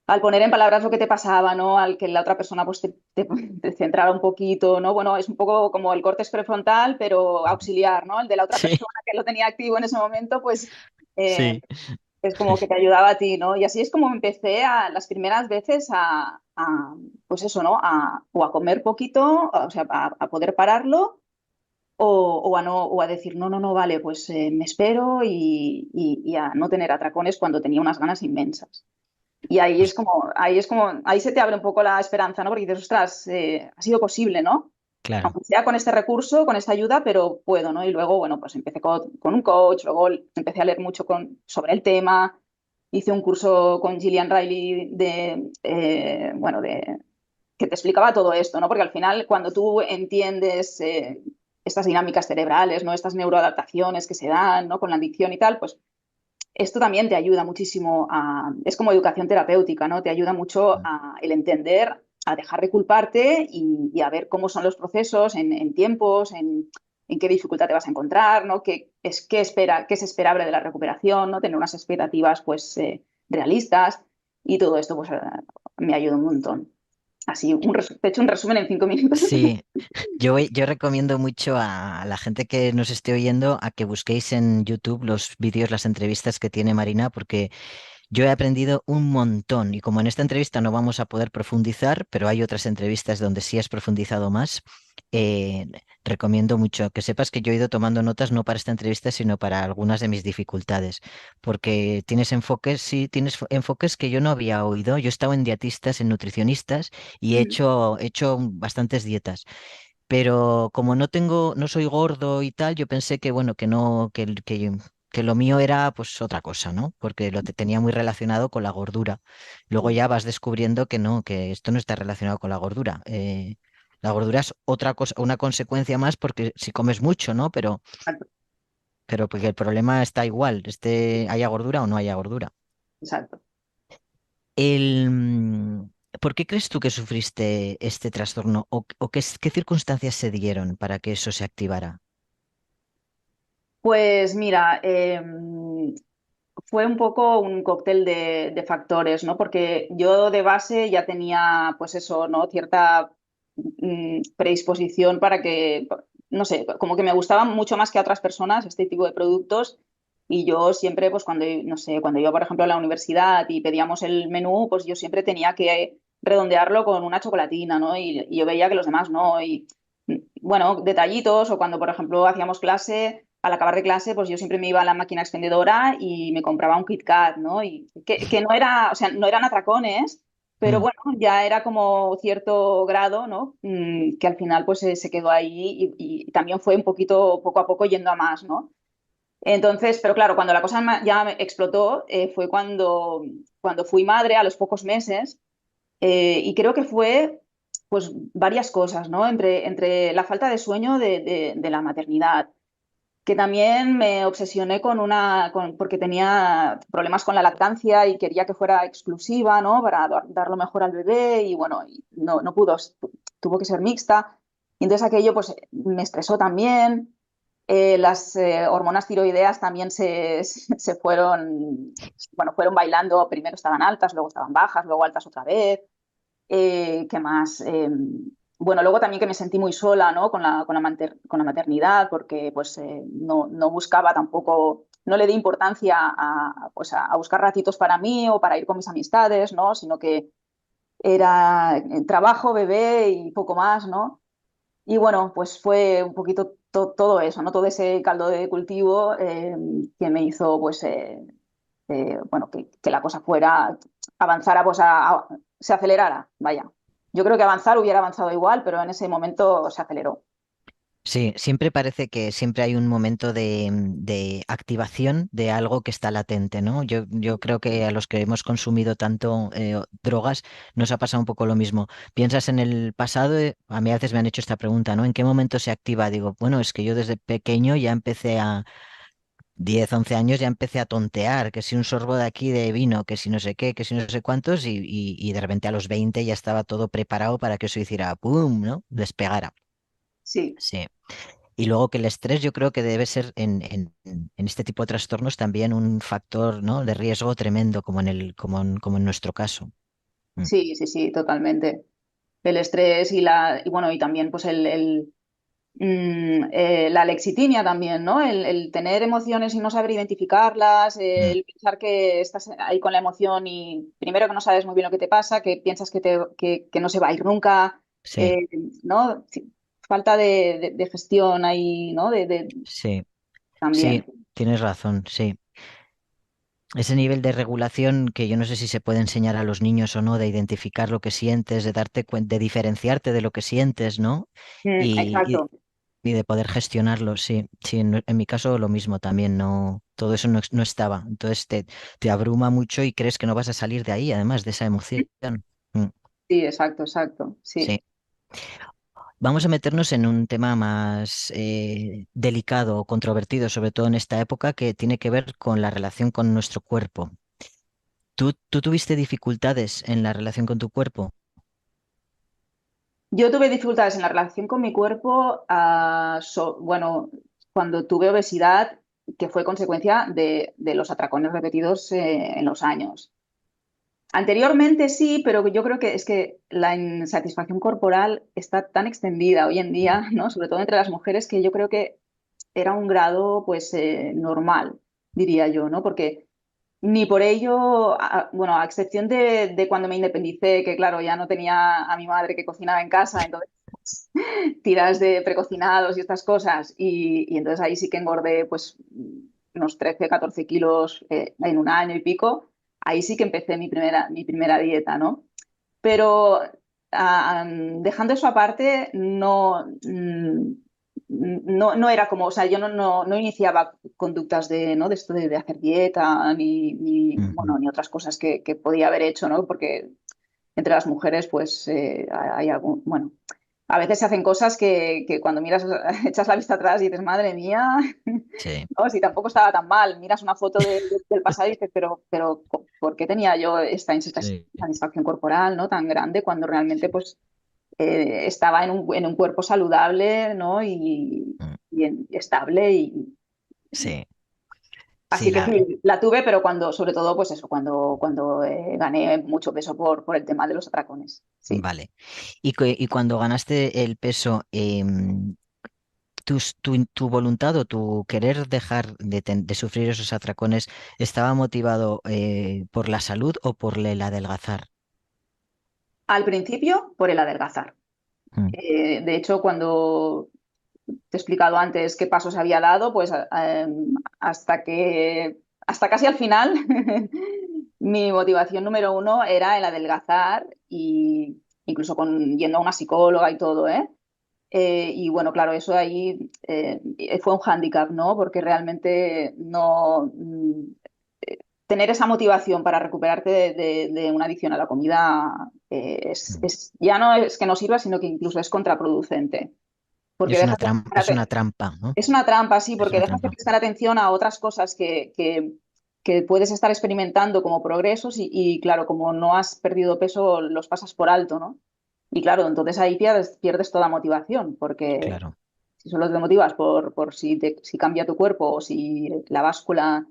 Speaker 2: al poner en palabras lo que te pasaba, ¿no? Al que la otra persona pues, te centrara un poquito, ¿no? Bueno, es un poco como el córtex prefrontal, pero auxiliar, ¿no? El de la otra
Speaker 1: Sí,
Speaker 2: persona que lo tenía activo en ese momento, pues eh,
Speaker 1: sí,
Speaker 2: es como que te ayudaba a ti, ¿no? Y así es como empecé las primeras veces pues eso, ¿no? O a comer poquito, o sea, a poder pararlo. O a no, o a decir, no, no, no, vale, pues me espero y a no tener atracones cuando tenía unas ganas inmensas. Y
Speaker 1: pues
Speaker 2: ahí se te abre un poco la esperanza, ¿no? Porque dices, ostras, ha sido posible, ¿no?
Speaker 1: claro.
Speaker 2: Aunque sea con este recurso, con esta ayuda, pero puedo, ¿no? Y luego, bueno, pues empecé con un coach, luego empecé a leer mucho sobre el tema, hice un curso con Gillian Riley bueno, que te explicaba todo esto, ¿no? Porque al final, cuando tú entiendes estas dinámicas cerebrales, ¿no? Estas neuroadaptaciones que se dan, ¿no? Con la adicción y tal, pues esto también te ayuda muchísimo es como educación terapéutica, ¿no? Te ayuda mucho a el entender, a dejar de culparte y a ver cómo son los procesos en tiempos, en qué dificultad te vas a encontrar, ¿no? Qué es esperable de la recuperación, ¿no? Tener unas expectativas, pues, realistas y todo esto, pues, me ayuda un montón. Así, te he hecho un resumen en 5 minutos.
Speaker 1: Sí, yo recomiendo mucho a la gente que nos esté oyendo a que busquéis en YouTube los vídeos, las entrevistas que tiene Marina, porque yo he aprendido un montón y como en esta entrevista no vamos a poder profundizar, pero hay otras entrevistas donde sí has profundizado más, eh, recomiendo mucho que sepas que yo he ido tomando notas no para esta entrevista, sino para algunas de mis dificultades, porque tienes enfoques, sí, tienes enfoques que yo no había oído. Yo he estado en dietistas, en nutricionistas y he hecho bastantes dietas. Pero como no tengo, no soy gordo y tal, yo pensé que bueno, que no, que lo mío era pues otra cosa, ¿no? Porque tenía muy relacionado con la gordura. Luego ya vas descubriendo que no, que esto no está relacionado con la gordura. La gordura es otra cosa, una consecuencia más porque si comes mucho, ¿no? Pero porque el problema está igual, haya gordura o no haya gordura.
Speaker 2: Exacto.
Speaker 1: ¿Por qué crees tú que sufriste este trastorno o qué circunstancias se dieron para que eso se activara?
Speaker 2: Pues mira, fue un poco un cóctel de factores, ¿no? Porque yo de base ya tenía, pues eso, ¿no? Cierta predisposición para que, no sé, como que me gustaban mucho más que a otras personas este tipo de productos. Y yo siempre, pues cuando, no sé, cuando iba, por ejemplo, a la universidad y pedíamos el menú, pues yo siempre tenía que redondearlo con una chocolatina, ¿no? Y yo veía que los demás no. Y bueno, detallitos, o cuando, por ejemplo, hacíamos clase al acabar de clase, pues yo siempre me iba a la máquina expendedora y me compraba un Kit Kat, ¿no? Y que no era, o sea, no eran atracones, pero
Speaker 1: Mm,
Speaker 2: bueno, ya era como cierto grado, ¿no? Que al final pues se quedó ahí y también fue un poquito, poco a poco yendo a más, ¿no? Entonces, pero claro, cuando la cosa ya me explotó, fue cuando fui madre a los pocos meses y creo que fue pues varias cosas, ¿no? Entre la falta de sueño de la maternidad, que también me obsesioné porque tenía problemas con la lactancia y quería que fuera exclusiva, ¿no? Para dar lo mejor al bebé y bueno, y no pudo, tuvo que ser mixta. Y entonces aquello pues me estresó también. Las hormonas tiroideas también se fueron, bueno, fueron bailando, primero estaban altas, luego estaban bajas, luego altas otra vez. ¿Qué más? bueno, luego también que me sentí muy sola, ¿no? Con la maternidad, porque pues no buscaba tampoco, no le di importancia pues, a buscar ratitos para mí o para ir con mis amistades, ¿no? Sino que era trabajo, bebé y poco más, ¿no? Y bueno, pues fue un poquito todo eso, ¿no? Todo ese caldo de cultivo que me hizo, pues, bueno, que la cosa fuera, avanzara, pues, se acelerara, vaya. Yo creo que avanzar hubiera avanzado igual, pero en ese momento se aceleró.
Speaker 1: Sí, siempre parece que siempre hay un momento de activación de algo que está latente, ¿no? Yo creo que a los que hemos consumido tanto drogas nos ha pasado un poco lo mismo. Piensas en el pasado, a mí a veces me han hecho esta pregunta, ¿no? ¿En qué momento se activa? Digo, bueno, es que yo desde pequeño ya empecé a 10, 11 años ya empecé a tontear, que si un sorbo de aquí de vino, que si no sé qué, que si no sé cuántos, y de repente a los 20 ya estaba todo preparado para que eso hiciera ¡pum!, ¿no? Despegara.
Speaker 2: Sí,
Speaker 1: Sí. Y luego que el estrés yo creo que debe ser en este tipo de trastornos también un factor, ¿no? De riesgo tremendo, como en nuestro caso. Mm.
Speaker 2: sí, sí, sí, totalmente. El estrés y bueno, y también pues la lexitimia también, ¿no? El tener emociones y no saber identificarlas,
Speaker 1: Mm.
Speaker 2: el pensar que estás ahí con la emoción y primero que no sabes muy bien lo que te pasa, que piensas que no se va a ir nunca,
Speaker 1: Sí,
Speaker 2: eh, ¿no? Sí, falta de gestión ahí, ¿no?
Speaker 1: sí, sí,
Speaker 2: También.
Speaker 1: tienes razón, sí. Ese nivel de regulación que yo no sé si se puede enseñar a los niños o no, de identificar lo que sientes, de darte cuenta, de diferenciarte de lo que sientes, ¿no? Y,
Speaker 2: Exacto.
Speaker 1: y de poder gestionarlo, sí. Sí, en mi caso lo mismo también, no, todo eso no estaba. Entonces te abruma mucho y crees que no vas a salir de ahí, además de esa emoción. Mm.
Speaker 2: Sí, exacto, exacto. Sí.
Speaker 1: Sí. Vamos a meternos en un tema más delicado o controvertido, sobre todo en esta época, que tiene que ver con la relación con nuestro cuerpo. ¿Tú tuviste dificultades en la relación con tu cuerpo?
Speaker 2: Yo tuve dificultades en la relación con mi cuerpo, bueno, cuando tuve obesidad, que fue consecuencia de los atracones repetidos en los años. Anteriormente sí, pero yo creo que es que la insatisfacción corporal está tan extendida hoy en
Speaker 1: Mm.
Speaker 2: día, ¿no? Sobre todo entre las mujeres, que yo creo que era un grado, pues, normal, diría yo, ¿no? Porque ni por ello, bueno, a excepción de cuando me independicé, que claro, ya no tenía a mi madre que cocinaba en casa, entonces tiras de precocinados y estas cosas, y entonces ahí sí que engordé pues unos 13, 14 kilos en un año y pico, ahí sí que empecé mi primera dieta, ¿no? Pero dejando eso aparte, no era como, o sea, yo no iniciaba conductas ¿no? de esto de hacer dieta,
Speaker 1: Ujú.
Speaker 2: bueno, ni otras cosas que podía haber hecho, ¿no? Porque entre las mujeres, pues hay algún, bueno, a veces se hacen cosas que cuando miras, echas la vista atrás y dices, madre mía,
Speaker 1: Sí,
Speaker 2: no, si tampoco estaba tan mal. Miras una foto del pasado y dices, pero ¿por qué tenía yo esta
Speaker 1: sí.
Speaker 2: insatisfacción corporal, ¿no? Tan grande cuando realmente, pues, estaba en un cuerpo saludable, ¿no?
Speaker 1: Mm.
Speaker 2: Y estable
Speaker 1: Sí, sí,
Speaker 2: así que sí, la tuve, pero sobre todo, pues eso, cuando gané mucho peso por el tema de los atracones. Sí.
Speaker 1: vale. Y cuando ganaste el peso, tu voluntad o tu querer dejar de sufrir esos atracones estaba motivado por la salud o por el adelgazar?
Speaker 2: Al principio, por el adelgazar.
Speaker 1: Mm.
Speaker 2: De hecho, cuando te he explicado antes qué pasos había dado, pues hasta casi al final, mi motivación número uno era el adelgazar y incluso yendo a una psicóloga y todo, ¿eh? Y bueno, claro, eso ahí fue un hándicap, ¿no? Porque realmente no tener esa motivación para recuperarte de una adicción a la comida
Speaker 1: Mm.
Speaker 2: ya no es que no sirva, sino que incluso es contraproducente. Porque
Speaker 1: Es una
Speaker 2: dejas de
Speaker 1: trampa,
Speaker 2: prestar
Speaker 1: es una trampa, ¿no?
Speaker 2: es una trampa, sí,
Speaker 1: Es
Speaker 2: porque
Speaker 1: una
Speaker 2: dejas de
Speaker 1: trampa.
Speaker 2: prestar atención a otras cosas que puedes estar experimentando como progresos y, claro, como no has perdido peso, los pasas por alto, ¿no? Y claro, entonces ahí pierdes toda motivación, porque
Speaker 1: Claro.
Speaker 2: si solo te motivas por si cambia tu cuerpo o si la báscula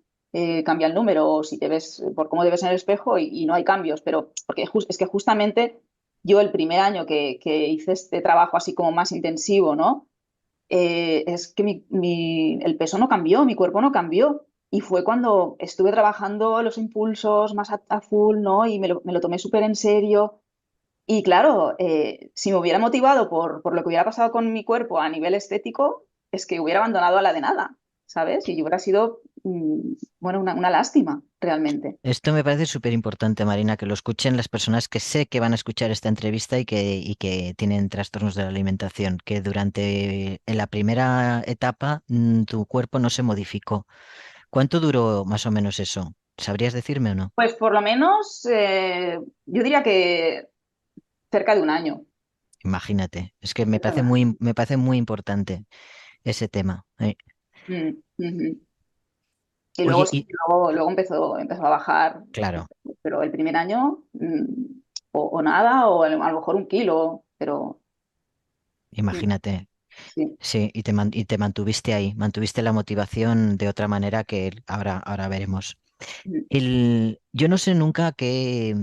Speaker 2: cambia el número o si te ves por cómo te ves en el espejo y no hay cambios, pero porque es que justamente yo el primer año que hice este trabajo así como más intensivo, ¿no? Es que el peso no cambió, mi cuerpo no cambió. Y fue cuando estuve trabajando los impulsos más a full, ¿no? Y me lo tomé súper en serio. Y claro, si me hubiera motivado por lo que hubiera pasado con mi cuerpo a nivel estético, es que hubiera abandonado a la de nada, ¿sabes? Y hubiera sido, bueno, una lástima, realmente.
Speaker 1: Esto me parece súper importante, Marina, que lo escuchen las personas que sé que van a escuchar esta entrevista y que tienen trastornos de la alimentación, que durante en la primera etapa tu cuerpo no se modificó. ¿Cuánto duró más o menos eso? ¿Sabrías decirme o no?
Speaker 2: Pues por lo menos, yo diría que cerca de un año.
Speaker 1: Imagínate, es que me
Speaker 2: Cerca de
Speaker 1: parece
Speaker 2: un año.
Speaker 1: me parece muy importante ese tema.
Speaker 2: Ujú. Y luego,
Speaker 1: Oye,
Speaker 2: sí,
Speaker 1: y
Speaker 2: luego empezó a bajar,
Speaker 1: claro,
Speaker 2: pero el primer año o nada, o a lo mejor un kilo, pero mm,
Speaker 1: imagínate.
Speaker 2: sí.
Speaker 1: Sí, y te mantuviste ahí, mantuviste la motivación de otra manera que ahora veremos.
Speaker 2: Mm.
Speaker 1: Yo no sé nunca qué,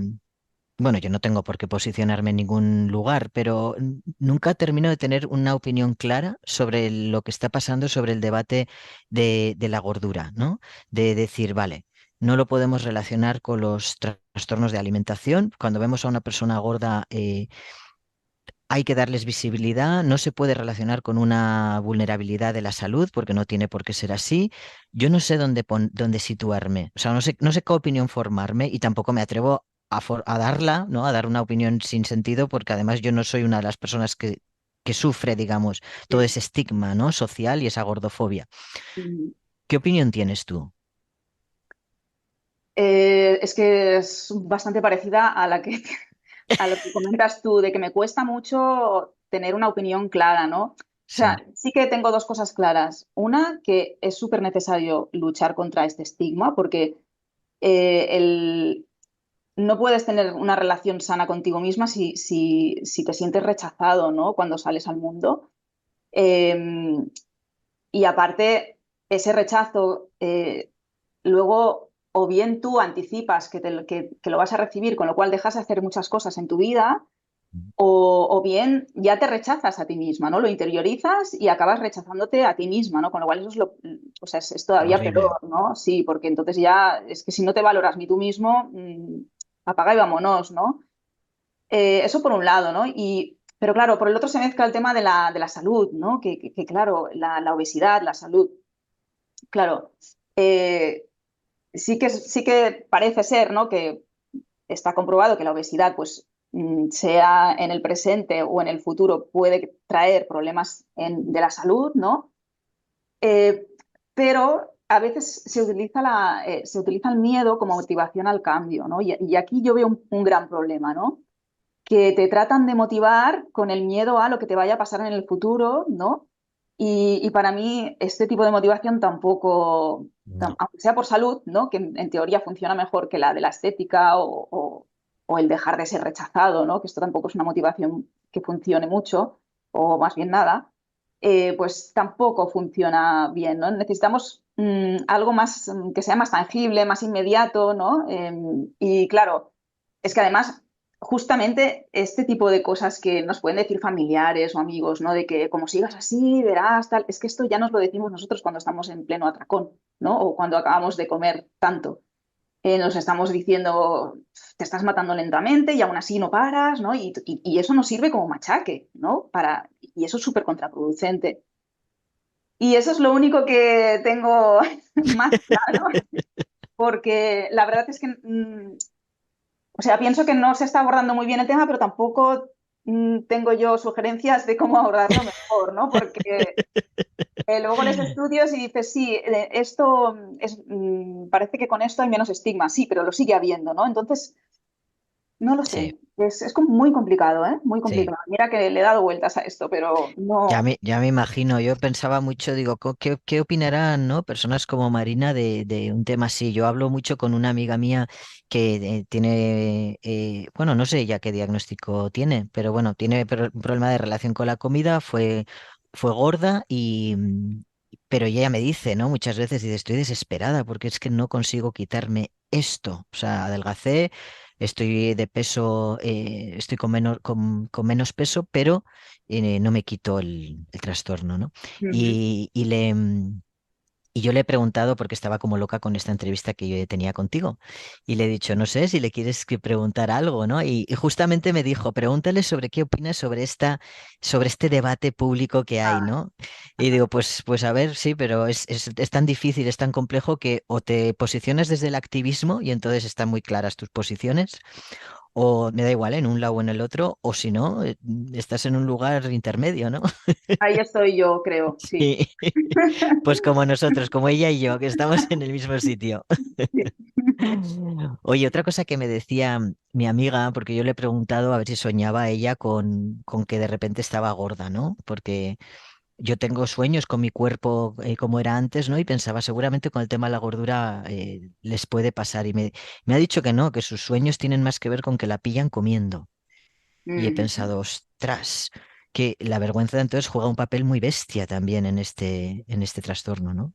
Speaker 1: bueno, yo no tengo por qué posicionarme en ningún lugar, pero nunca termino de tener una opinión clara sobre lo que está pasando sobre el debate de la gordura, ¿no? De decir, vale, no lo podemos relacionar con los trastornos de alimentación. Cuando vemos a una persona gorda, hay que darles visibilidad, no se puede relacionar con una vulnerabilidad de la salud porque no tiene por qué ser así. Yo no sé dónde situarme, o sea, no sé qué opinión formarme y tampoco me atrevo a darla, ¿no? A dar una opinión sin sentido porque además yo no soy una de las personas que sufre, digamos, todo
Speaker 2: Sí.
Speaker 1: ese estigma, ¿no? social y esa gordofobia.
Speaker 2: Mm.
Speaker 1: ¿Qué opinión tienes tú?
Speaker 2: Es que es bastante parecida a la que, a lo que comentas tú, de que me cuesta mucho tener una opinión clara, ¿no? O
Speaker 1: Sí.
Speaker 2: sea, sí que tengo dos cosas claras. Una, que es súper necesario luchar contra este estigma, porque el, no puedes tener una relación sana contigo misma si te sientes rechazado, ¿no? Cuando sales al mundo. Eh, y aparte, ese rechazo, luego o bien tú anticipas que lo vas a recibir, con lo cual dejas de hacer muchas cosas en tu vida, o bien ya te rechazas a ti misma, ¿no? Lo interiorizas y acabas rechazándote a ti misma, ¿no? Con lo cual eso o sea, es todavía
Speaker 1: Horrible.
Speaker 2: peor, ¿no? Sí, porque entonces ya es que si no te valoras ni tú mismo, apaga y vámonos, ¿no? Eso por un lado, ¿no? Pero claro, por el otro se mezcla el tema de la salud, ¿no? Que, claro, la obesidad, la salud, claro, eh, sí que parece ser, ¿no? Que está comprobado que la obesidad, pues, sea en el presente o en el futuro, puede traer problemas de la salud, ¿no? Eh, pero a veces se utiliza el miedo como motivación al cambio, ¿no? Y aquí yo veo un gran problema, ¿no? Que te tratan de motivar con el miedo a lo que te vaya a pasar en el futuro, ¿no? Y para mí este tipo de motivación tampoco,
Speaker 1: No.
Speaker 2: aunque sea por salud, ¿no? Que en teoría funciona mejor que la de la estética o el dejar de ser rechazado, ¿no? Que esto tampoco es una motivación que funcione mucho, o más bien nada, pues tampoco funciona bien, ¿no? Necesitamos algo más, que sea más tangible, más inmediato, ¿no? Y claro, es que además justamente este tipo de cosas que nos pueden decir familiares o amigos, ¿no? De que como sigas así, verás, tal, es que esto ya nos lo decimos nosotros cuando estamos en pleno atracón, ¿no? O cuando acabamos de comer tanto. Nos estamos diciendo, te estás matando lentamente y aún así no paras, ¿no? Y eso nos sirve como machaque, ¿no? Y eso es súper contraproducente. Y eso es lo único que tengo más claro, porque la verdad es que o sea, pienso que no se está abordando muy bien el tema, pero tampoco tengo yo sugerencias de cómo abordarlo mejor, ¿no? Porque luego lees estudios y dices, sí, esto parece que con esto hay menos estigma, sí, pero lo sigue habiendo, ¿no? Entonces, no lo
Speaker 1: Sí,
Speaker 2: sé, es como muy complicado, ¿eh? Muy
Speaker 1: sí.
Speaker 2: complicado. Mira que le he dado vueltas a esto, pero
Speaker 1: Ya
Speaker 2: no.
Speaker 1: me, ya me imagino, yo pensaba mucho, digo, ¿qué opinarán, ¿no? Personas como Marina de un tema así. Yo hablo mucho con una amiga mía que tiene, bueno, no sé ya qué diagnóstico tiene, pero bueno, tiene un problema de relación con la comida, fue gorda pero ella me dice, ¿no? Muchas veces dice, estoy desesperada porque es que no consigo quitarme esto. O sea, adelgacé. estoy de peso, estoy con menos peso, pero no me quito el trastorno, ¿no?
Speaker 2: Ujú.
Speaker 1: Y yo le he preguntado, porque estaba como loca con esta entrevista que yo tenía contigo, y le he dicho, no sé si le quieres que preguntar algo, ¿no? Y justamente me dijo, pregúntale sobre qué opinas sobre este debate público que hay,
Speaker 2: Ah,
Speaker 1: ¿no? Y digo, pues a ver, sí, pero es tan difícil, es tan complejo que o te posicionas desde el activismo y entonces están muy claras tus posiciones, o me da igual, en un lado o en el otro, o si no, estás en un lugar intermedio, ¿no?
Speaker 2: ahí estoy yo, creo, sí.
Speaker 1: Sí. Pues como nosotros, como ella y yo, que estamos en el mismo sitio.
Speaker 2: Sí.
Speaker 1: Oye, otra cosa que me decía mi amiga, porque yo le he preguntado a ver si soñaba ella con que de repente estaba gorda, ¿no? Porque yo tengo sueños con mi cuerpo como era antes, ¿no? Y pensaba, seguramente con el tema de la gordura les puede pasar. Y me ha dicho que no, que sus sueños tienen más que ver con que la pillan comiendo. Y he
Speaker 2: Ujú.
Speaker 1: pensado, ostras, que la vergüenza entonces juega un papel muy bestia también en este trastorno, ¿no?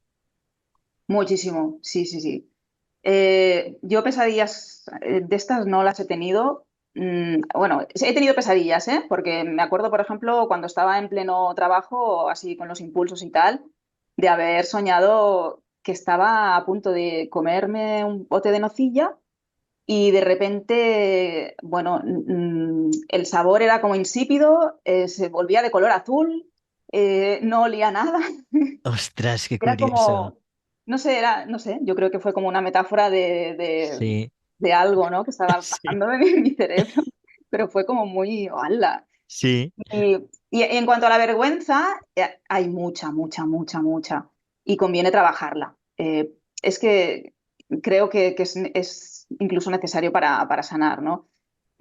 Speaker 2: Muchísimo, sí, sí, sí. Yo pesadillas de estas no las he tenido. Bueno, sí, he tenido pesadillas, ¿eh? Porque me acuerdo, por ejemplo, cuando estaba en pleno trabajo, así con los impulsos y tal, de haber soñado que estaba a punto de comerme un bote de nocilla y de repente, bueno, el sabor era como insípido, se volvía de color azul, no olía a nada.
Speaker 1: Ostras, qué
Speaker 2: Era
Speaker 1: curioso.
Speaker 2: como, no sé, no sé, yo creo que fue como una metáfora
Speaker 1: Sí,
Speaker 2: de algo, ¿no? Que estaba
Speaker 1: sí,
Speaker 2: pasando en mi cerebro, pero fue como muy, ¡hala!
Speaker 1: sí.
Speaker 2: Y, y en cuanto a la vergüenza, hay mucha, mucha, mucha, mucha, y conviene trabajarla. Es que creo que es incluso necesario para sanar, ¿no?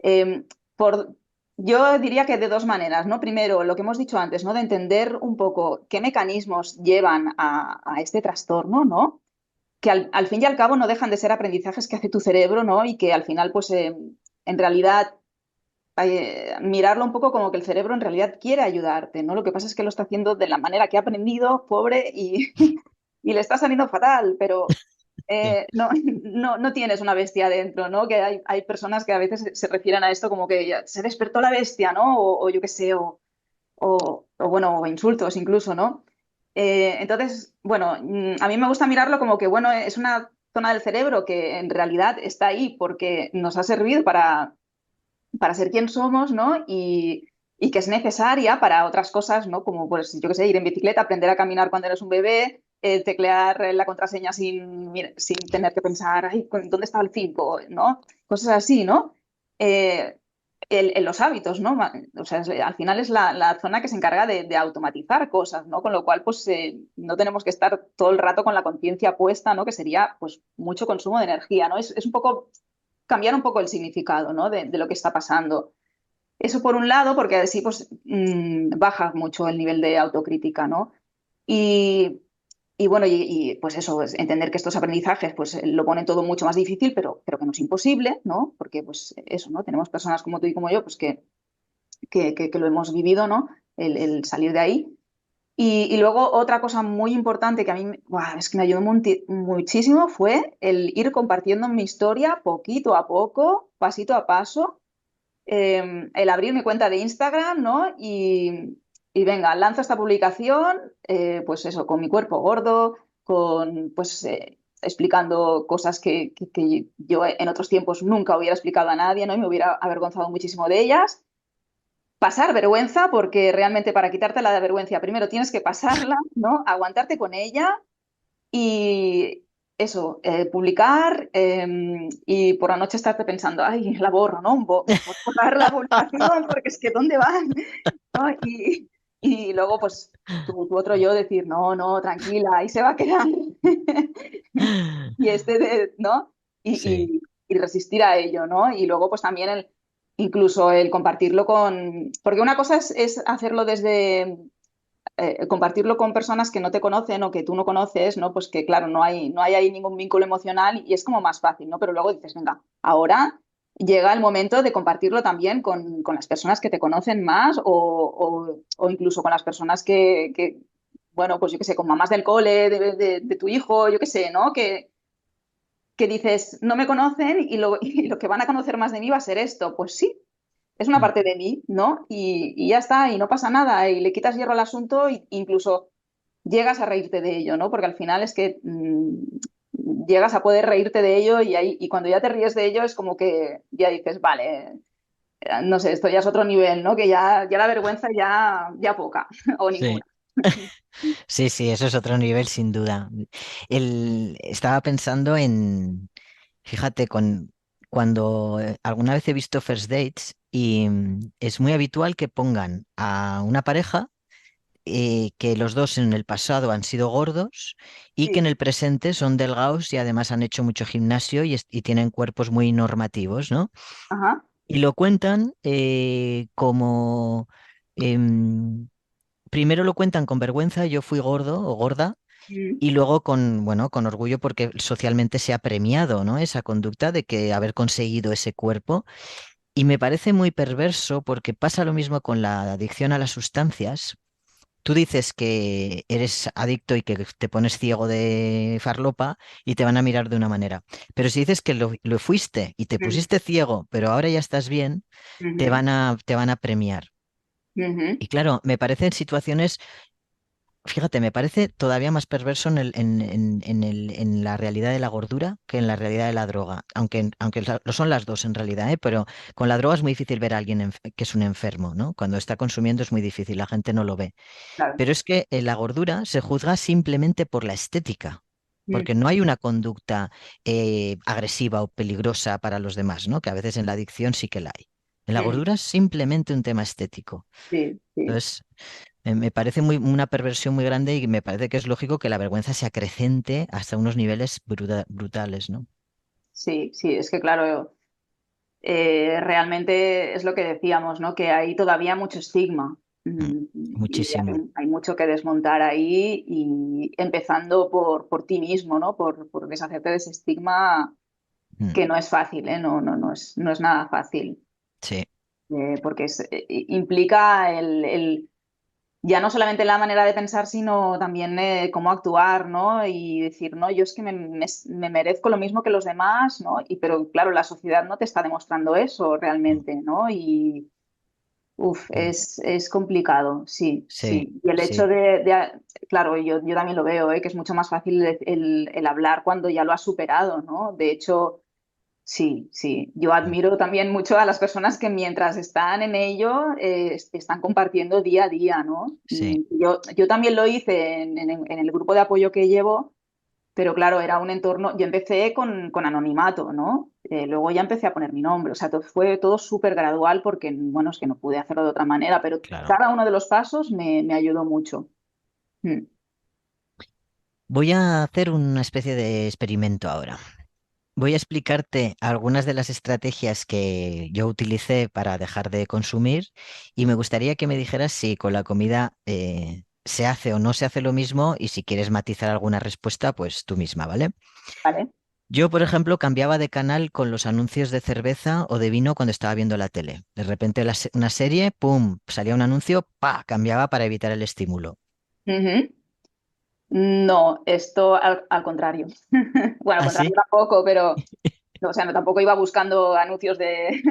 Speaker 2: Eh, por, yo diría que de dos maneras, ¿no? Primero, lo que hemos dicho antes, ¿no? De entender un poco qué mecanismos llevan a este trastorno, ¿no? Que al fin y al cabo no dejan de ser aprendizajes que hace tu cerebro, ¿no? Y que al final, pues, en realidad, mirarlo un poco como que el cerebro en realidad quiere ayudarte, ¿no? Lo que pasa es que lo está haciendo de la manera que ha aprendido, pobre, y, y le está saliendo fatal, pero
Speaker 1: Sí,
Speaker 2: no, no tienes una bestia dentro, ¿no? Que hay personas que a veces se refieren a esto como que ya se despertó la bestia, ¿no? O yo qué sé, o bueno, o insultos incluso, ¿no? Entonces, bueno, a mí me gusta mirarlo como que, bueno, es una zona del cerebro que en realidad está ahí porque nos ha servido para ser quien somos, ¿no? Y que es necesaria para otras cosas, ¿no? Como, pues, yo qué sé, ir en bicicleta, aprender a caminar cuando eres un bebé, teclear la contraseña sin tener que pensar, ay, ¿dónde está el 5? ¿No? Cosas así, ¿no? Eh, en los hábitos, ¿no? O sea, al final es la zona que se encarga de automatizar cosas, ¿no? Con lo cual, pues, no tenemos que estar todo el rato con la conciencia puesta, ¿no? Que sería, pues, mucho consumo de energía, ¿no? Es un poco cambiar un poco el significado, ¿no? De lo que está pasando. Eso por un lado, porque así pues baja mucho el nivel de autocrítica, ¿no? Y, y bueno, pues eso, es entender que estos aprendizajes pues lo ponen todo mucho más difícil, pero que no es imposible, ¿no? Porque pues eso, ¿no? Tenemos personas como tú y como yo, pues que lo hemos vivido, ¿no? El salir de ahí. Y luego otra cosa muy importante que a mí ¡buah! Es que me ayudó muchísimo fue el ir compartiendo mi historia poquito a poco, pasito a paso, el abrir mi cuenta de Instagram, ¿no? Y venga, lanzo esta publicación, pues eso, con mi cuerpo gordo, pues explicando cosas que yo en otros tiempos nunca hubiera explicado a nadie, ¿no? Y me hubiera avergonzado muchísimo de ellas. Pasar vergüenza, porque realmente para quitarte la vergüenza primero tienes que pasarla, ¿no? Aguantarte con ella y eso, publicar y por la noche estarte pensando, ay, la borro, ¿no? Borrar la publicación porque es que ¿dónde van? ¿No? Y luego, pues, tu otro yo decir, no, no, tranquila, ahí se va a quedar. Y ¿no?
Speaker 1: sí.
Speaker 2: Y resistir a ello, ¿no? Y luego, pues también incluso el compartirlo porque una cosa es hacerlo desde compartirlo con personas que no te conocen o que tú no conoces, ¿no? Pues que claro, no hay ahí ningún vínculo emocional y es como más fácil, ¿no? Pero luego dices, venga, ahora llega el momento de compartirlo también con las personas que te conocen más o incluso con las personas bueno, pues yo qué sé, con mamás del cole, de tu hijo, yo qué sé, ¿no? que dices, no me conocen y lo que van a conocer más de mí va a ser esto. Pues sí, es una
Speaker 1: Mm.
Speaker 2: parte de mí, ¿no? Y ya está, y no pasa nada, y le quitas hierro al asunto e incluso llegas a reírte de ello, ¿no? Porque al final es que llegas a poder reírte de ello y cuando ya te ríes de ello es como que ya dices, vale, no sé, esto ya es otro nivel, ¿no? Que ya la vergüenza ya poca o
Speaker 1: Sí.
Speaker 2: ninguna.
Speaker 1: Sí, sí, eso es otro nivel sin duda. Estaba pensando en, fíjate, cuando alguna vez he visto First Dates y es muy habitual que pongan a una pareja que los dos en el pasado han sido gordos y que en
Speaker 2: Sí,
Speaker 1: el presente son delgados y además han hecho mucho gimnasio y tienen cuerpos muy normativos, ¿no?
Speaker 2: ajá.
Speaker 1: Y lo cuentan como... em, primero lo cuentan con vergüenza, yo fui gordo o gorda,
Speaker 2: Mm,
Speaker 1: y luego con, bueno, con orgullo porque socialmente se ha premiado, ¿no? Esa conducta de que haber conseguido ese cuerpo. Y me parece muy perverso porque pasa lo mismo con la adicción a las sustancias. Tú dices que eres adicto y que te pones ciego de farlopa y te van a mirar de una manera. Pero si dices que lo fuiste y te
Speaker 2: mm,
Speaker 1: pusiste ciego, pero ahora ya estás bien,
Speaker 2: ujú,
Speaker 1: te van a premiar.
Speaker 2: ujú,
Speaker 1: Y claro, me parecen situaciones. Fíjate, me parece todavía más perverso en la realidad de la gordura que en la realidad de la droga, aunque lo son las dos en realidad, ¿eh? Pero con la droga es muy difícil ver a alguien que es un enfermo, ¿no? Cuando está consumiendo es muy difícil, la gente no lo ve.
Speaker 2: claro.
Speaker 1: Pero es que la gordura se juzga simplemente por la estética,
Speaker 2: Mm,
Speaker 1: porque no hay una conducta agresiva o peligrosa para los demás, ¿no? Que a veces en la adicción sí que la hay. En la
Speaker 2: mm,
Speaker 1: gordura es simplemente un tema estético.
Speaker 2: sí, sí.
Speaker 1: Entonces, me parece una perversión muy grande y me parece que es lógico que la vergüenza se acrecente hasta unos niveles brutales, ¿no?
Speaker 2: Sí, sí, es que claro, realmente es lo que decíamos, ¿no? Que hay todavía mucho estigma
Speaker 1: Mm,
Speaker 2: y
Speaker 1: muchísimo.
Speaker 2: hay mucho que desmontar ahí y empezando por ti mismo, ¿no? Por deshacerte de ese estigma
Speaker 1: Mm,
Speaker 2: que no es fácil, ¿eh? No es nada fácil,
Speaker 1: sí,
Speaker 2: porque implica ya no solamente la manera de pensar, sino también cómo actuar, ¿no? Y decir, no, yo es que me merezco lo mismo que los demás, ¿no? Pero claro, la sociedad no te está demostrando eso
Speaker 1: mm,
Speaker 2: realmente, ¿no? Y
Speaker 1: mm,
Speaker 2: es complicado, sí,
Speaker 1: sí,
Speaker 2: sí. Y el hecho
Speaker 1: sí,
Speaker 2: claro, yo también lo veo, que es mucho más fácil el hablar cuando ya lo has superado, ¿no? De hecho, sí, sí. Yo
Speaker 1: mm,
Speaker 2: admiro también mucho a las personas que mientras están en ello, están compartiendo día a día, ¿no?
Speaker 1: sí.
Speaker 2: Yo también lo hice en el grupo de apoyo que llevo, pero claro, era un entorno, yo empecé con anonimato, ¿no? Luego ya empecé a poner mi nombre, o sea, fue todo súper gradual porque, bueno, es que no pude hacerlo de otra manera, pero
Speaker 1: Claro.
Speaker 2: cada uno de los pasos me ayudó mucho. Mm,
Speaker 1: Voy a hacer una especie de experimento ahora. Voy a explicarte algunas de las estrategias que yo utilicé para dejar de consumir y me gustaría que me dijeras si con la comida se hace o no se hace lo mismo y si quieres matizar alguna respuesta, pues tú misma, ¿vale?
Speaker 2: ¿vale?
Speaker 1: Yo, por ejemplo, cambiaba de canal con los anuncios de cerveza o de vino cuando estaba viendo la tele. De repente una serie, ¡pum!, salía un anuncio, ¡pa!, cambiaba para evitar el estímulo.
Speaker 2: Ujú. No, esto al contrario. Bueno, al
Speaker 1: ¿Ah,
Speaker 2: contrario
Speaker 1: sí?
Speaker 2: tampoco, pero no, o sea, no, tampoco iba buscando anuncios de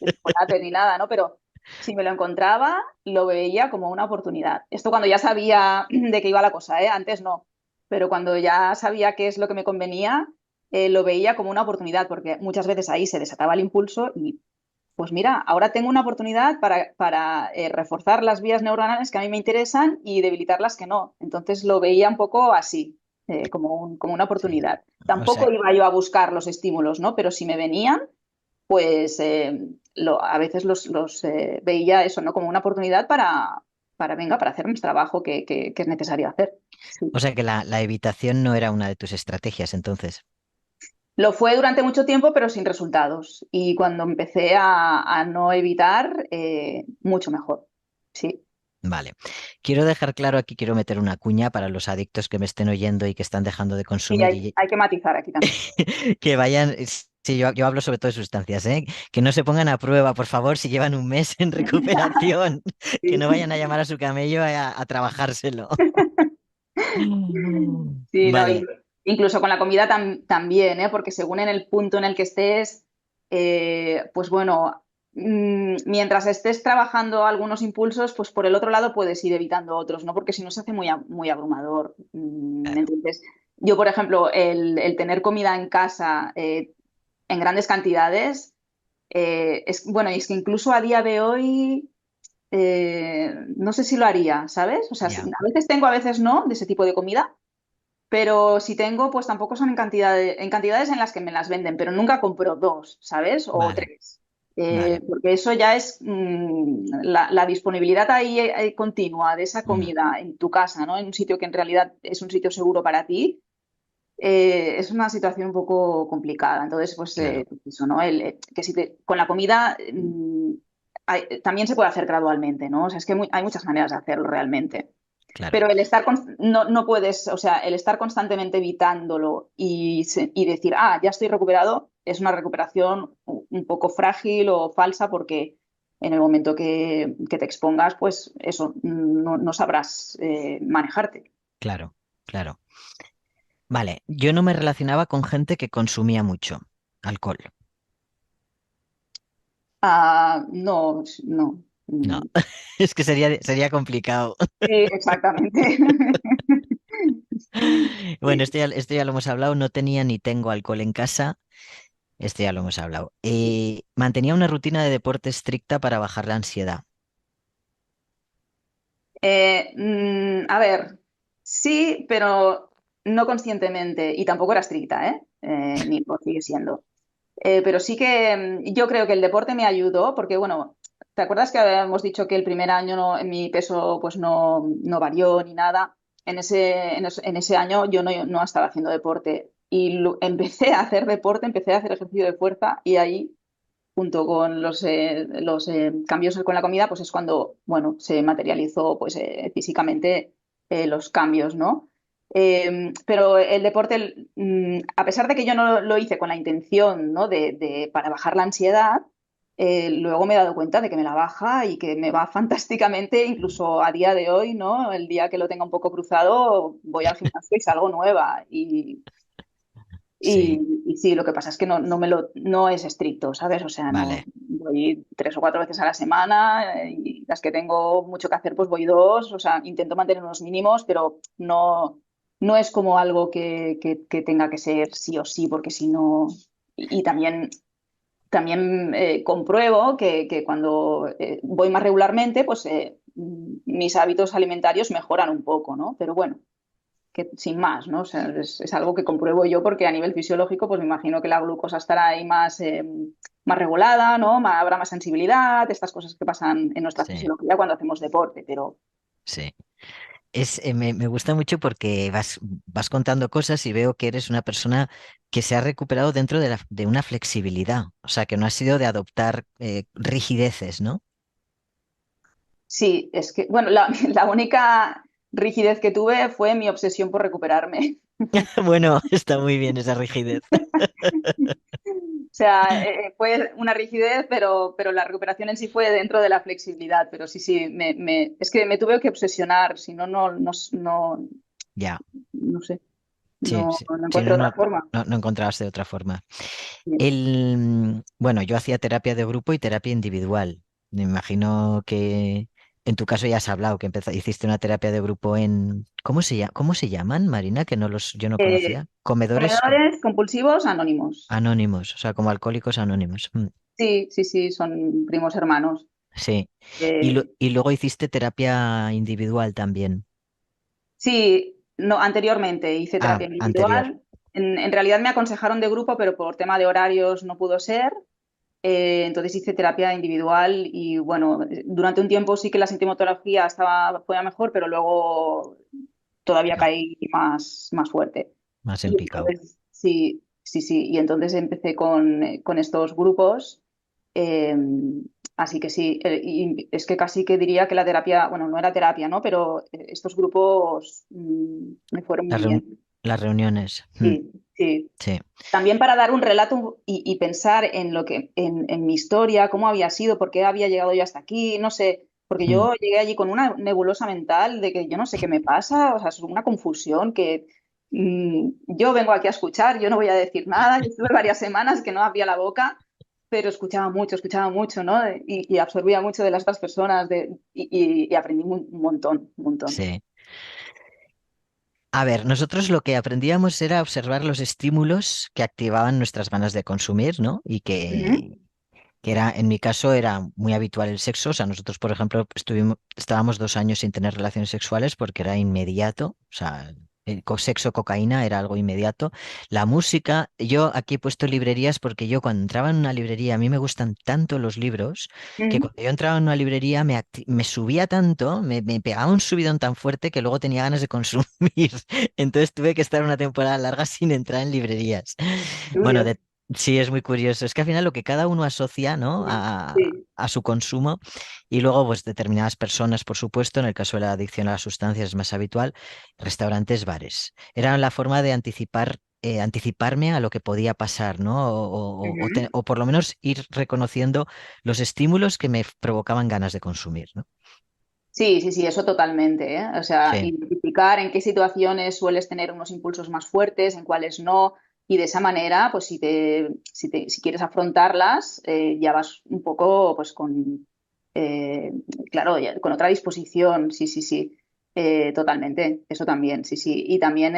Speaker 2: chocolate ni nada, ¿no? Pero si me lo encontraba, lo veía como una oportunidad. Esto cuando ya sabía de qué iba la cosa, ¿eh? Antes no. Pero cuando ya sabía qué es lo que me convenía, lo veía como una oportunidad, porque muchas veces ahí se desataba el impulso y, pues mira, ahora tengo una oportunidad para reforzar las vías neuronales que a mí me interesan y debilitar las que no. Entonces lo veía un poco así, como una
Speaker 1: Sí.
Speaker 2: oportunidad.
Speaker 1: O sea,
Speaker 2: Tampoco iba yo a buscar los estímulos, ¿no? Pero si me venían, pues a veces los veía eso, ¿no? Como una oportunidad venga, para hacer un trabajo que es necesario hacer. Sí.
Speaker 1: o sea que la evitación no era una de tus estrategias, entonces.
Speaker 2: Lo fue durante mucho tiempo, pero sin resultados. Y cuando empecé a no evitar, mucho mejor. Sí.
Speaker 1: Vale. Quiero dejar claro aquí, quiero meter una cuña para los adictos que me estén oyendo y que están dejando de
Speaker 2: Y
Speaker 1: consumir y
Speaker 2: hay que matizar aquí también.
Speaker 1: que vayan. Sí, yo hablo sobre todo de sustancias, ¿eh? Que no se pongan a prueba, por favor, si llevan un mes en recuperación, que
Speaker 2: Sí,
Speaker 1: no vayan a llamar a su camello a trabajárselo.
Speaker 2: sí, no,
Speaker 1: Vale.
Speaker 2: incluso con la comida también, ¿eh? Porque según en el punto en el que estés, pues bueno, mientras estés trabajando algunos impulsos, pues por el otro lado puedes ir evitando otros, ¿no? Porque si no se hace muy abrumador.
Speaker 1: Claro,
Speaker 2: Entonces, yo, por ejemplo, el tener comida en casa en grandes cantidades, bueno, y es que incluso a día de hoy no sé si lo haría, ¿sabes? O sea,
Speaker 1: ya,
Speaker 2: a veces tengo, a veces no, de ese tipo de comida, pero si tengo, pues tampoco son en cantidades en las que me las venden, pero nunca compro dos, ¿sabes? O
Speaker 1: vale,
Speaker 2: tres.
Speaker 1: vale.
Speaker 2: Porque eso ya es la disponibilidad ahí continua de esa
Speaker 1: Mm,
Speaker 2: comida en tu casa, ¿no? En un sitio que en realidad es un sitio seguro para ti. Es una situación un poco complicada. Entonces, pues
Speaker 1: claro,
Speaker 2: eso, ¿no? Que si con la comida también se puede hacer gradualmente, ¿no? O sea, es que hay muchas maneras de hacerlo realmente.
Speaker 1: claro.
Speaker 2: Pero el estar no puedes, o sea, el estar constantemente evitándolo y decir, ah, ya estoy recuperado, es una recuperación un poco frágil o falsa porque en el momento que te expongas, pues eso, no sabrás manejarte.
Speaker 1: Claro, claro. Vale, yo no me relacionaba con gente que consumía mucho alcohol.
Speaker 2: Ah, no, no.
Speaker 1: No, es que sería complicado.
Speaker 2: Sí, exactamente.
Speaker 1: Bueno,
Speaker 2: Sí.
Speaker 1: esto ya lo hemos hablado, no tenía ni tengo alcohol en casa, esto ya lo hemos hablado. Mantenía una rutina de deporte estricta para bajar la ansiedad.
Speaker 2: A ver, sí, pero no conscientemente y tampoco era estricta, ¿eh? Ni lo sigue siendo. Pero sí que yo creo que el deporte me ayudó porque, bueno, ¿te acuerdas que habíamos dicho que el primer año mi peso pues no varió ni nada? En ese año yo no estaba haciendo deporte y empecé a hacer deporte, empecé a hacer ejercicio de fuerza y ahí junto con los cambios con la comida, pues es cuando, bueno, se materializó pues físicamente los cambios, ¿no? Pero el deporte, a pesar de que yo no lo hice con la intención, ¿no? Para bajar la ansiedad, luego me he dado cuenta de que me la baja y que me va fantásticamente, incluso a día de hoy, ¿no? El día que lo tenga un poco cruzado, voy al gimnasio y salgo nueva.
Speaker 1: Sí,
Speaker 2: Y sí, lo que pasa es que no es estricto, ¿sabes? O sea, no
Speaker 1: vale,
Speaker 2: voy 3 o 4 veces a la semana y las que tengo mucho que hacer, pues voy dos. O sea, intento mantener unos mínimos, pero no es como algo que tenga que ser sí o sí, porque si no. Y también compruebo que cuando voy más regularmente, pues mis hábitos alimentarios mejoran un poco, ¿no? Pero bueno que sin más, ¿no? O sea, es algo que compruebo yo porque a nivel fisiológico, pues me imagino que la glucosa estará ahí más regulada, ¿no? Habrá más sensibilidad, estas cosas que pasan en nuestra
Speaker 1: sí,
Speaker 2: fisiología cuando hacemos deporte, pero
Speaker 1: sí. Me gusta mucho porque vas contando cosas y veo que eres una persona que se ha recuperado dentro de una flexibilidad, o sea, que no ha sido de adoptar rigideces, ¿no?
Speaker 2: sí, es que, bueno, la única rigidez que tuve fue mi obsesión por recuperarme.
Speaker 1: Bueno, está muy bien esa rigidez.
Speaker 2: O sea, fue una rigidez, pero la recuperación en sí fue dentro de la flexibilidad. Pero sí, sí, es que me tuve que obsesionar, si no,
Speaker 1: Ya,
Speaker 2: no sé,
Speaker 1: sí,
Speaker 2: no,
Speaker 1: sí.
Speaker 2: no
Speaker 1: Sí, no,
Speaker 2: encuentro otra
Speaker 1: no,
Speaker 2: forma.
Speaker 1: no encontrabas de otra forma. Bueno, yo hacía terapia de grupo y terapia individual. Me imagino que en tu caso ya has hablado que hiciste una terapia de grupo en ¿cómo se llaman, Marina? Que yo no
Speaker 2: Eh,
Speaker 1: conocía. Comedores
Speaker 2: Comedores compulsivos anónimos.
Speaker 1: anónimos, o sea, como alcohólicos anónimos. Mm,
Speaker 2: Sí, sí, sí, son primos hermanos.
Speaker 1: sí.
Speaker 2: Eh,
Speaker 1: Y luego hiciste terapia individual también.
Speaker 2: sí, no, anteriormente hice
Speaker 1: Ah,
Speaker 2: terapia
Speaker 1: anterior.
Speaker 2: individual. En realidad me aconsejaron de grupo, pero por tema de horarios no pudo ser. Entonces hice terapia individual y bueno, durante un tiempo sí que la sintomatología fue mejor, pero luego todavía caí más fuerte.
Speaker 1: Más en
Speaker 2: Y
Speaker 1: picado.
Speaker 2: entonces, sí, sí, sí, y entonces empecé con estos grupos. eh, Así que sí, y es que casi que diría que la terapia, bueno, no era terapia, ¿no? Pero estos grupos me fueron muy
Speaker 1: Las,
Speaker 2: bien.
Speaker 1: las reuniones. Mm,
Speaker 2: Sí, sí.
Speaker 1: sí.
Speaker 2: También para dar un relato y pensar en en mi historia, cómo había sido, por qué había llegado yo hasta aquí, no sé, porque
Speaker 1: Mm,
Speaker 2: yo llegué allí con una nebulosa mental de que yo no sé qué me pasa, o sea, es una confusión que, yo vengo aquí a escuchar, yo no voy a decir nada. Yo estuve varias semanas que no abría la boca, pero escuchaba mucho, ¿no? Y absorbía mucho de las otras personas y aprendí un montón, un montón.
Speaker 1: Sí. A ver, nosotros lo que aprendíamos era observar los estímulos que activaban nuestras ganas de consumir, ¿no? Y
Speaker 2: Ujú,
Speaker 1: que era, en mi caso, era muy habitual el sexo. O sea, nosotros, por ejemplo, estábamos 2 años sin tener relaciones sexuales porque era inmediato. O sea, el sexo, cocaína era algo inmediato. La música, yo aquí he puesto librerías porque yo cuando entraba en una librería, a mí me gustan tanto los libros, que
Speaker 2: ujú.
Speaker 1: cuando yo entraba en una librería me subía tanto, me pegaba un subidón tan fuerte que luego tenía ganas de consumir. Entonces tuve que estar una temporada larga sin entrar en librerías. Bueno,
Speaker 2: Curioso.
Speaker 1: sí, es muy curioso. Es que al final lo que cada uno asocia, ¿no?
Speaker 2: Ujú. Sí,
Speaker 1: a su consumo y luego, pues, determinadas personas, por supuesto, en el caso de la adicción a las sustancias es más habitual, restaurantes, bares. Era la forma de anticiparme a lo que podía pasar, ¿no?
Speaker 2: ujú.
Speaker 1: O por lo menos ir reconociendo los estímulos que me provocaban ganas de consumir, ¿no?
Speaker 2: Sí, sí, sí, eso totalmente, ¿eh? O sea,
Speaker 1: Sí,
Speaker 2: identificar en qué situaciones sueles tener unos impulsos más fuertes, en cuáles no, y de esa manera, pues si quieres afrontarlas, ya vas un poco, pues eh, claro, con otra disposición, sí, sí, sí, totalmente, eso también, sí, sí. Y también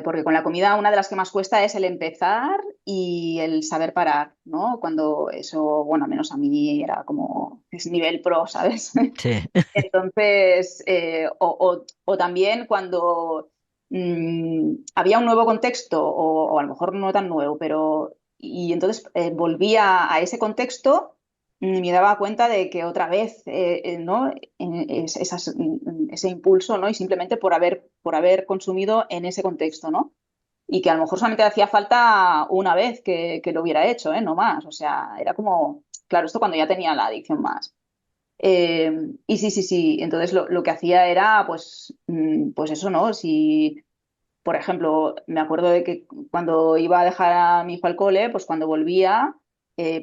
Speaker 2: porque con la comida una de las que más cuesta es el empezar y el saber parar, ¿no? Cuando eso, bueno, al menos a mí era como, es nivel pro, ¿sabes?
Speaker 1: sí,
Speaker 2: Entonces, o también cuando había un nuevo contexto, o a lo mejor no tan nuevo, pero y entonces volvía a ese contexto, me daba cuenta de que otra vez, ¿no? Ese impulso, ¿no? Y simplemente por haber consumido en ese contexto, ¿no? Y que a lo mejor solamente hacía falta una vez que lo hubiera hecho, ¿eh? No más. O sea, era como, claro, esto cuando ya tenía la adicción más. Eh, y sí, sí, sí. Entonces lo que hacía era, pues, pues eso, ¿no? Si, por ejemplo, me acuerdo de que cuando iba a dejar a mi hijo al cole, pues cuando volvía,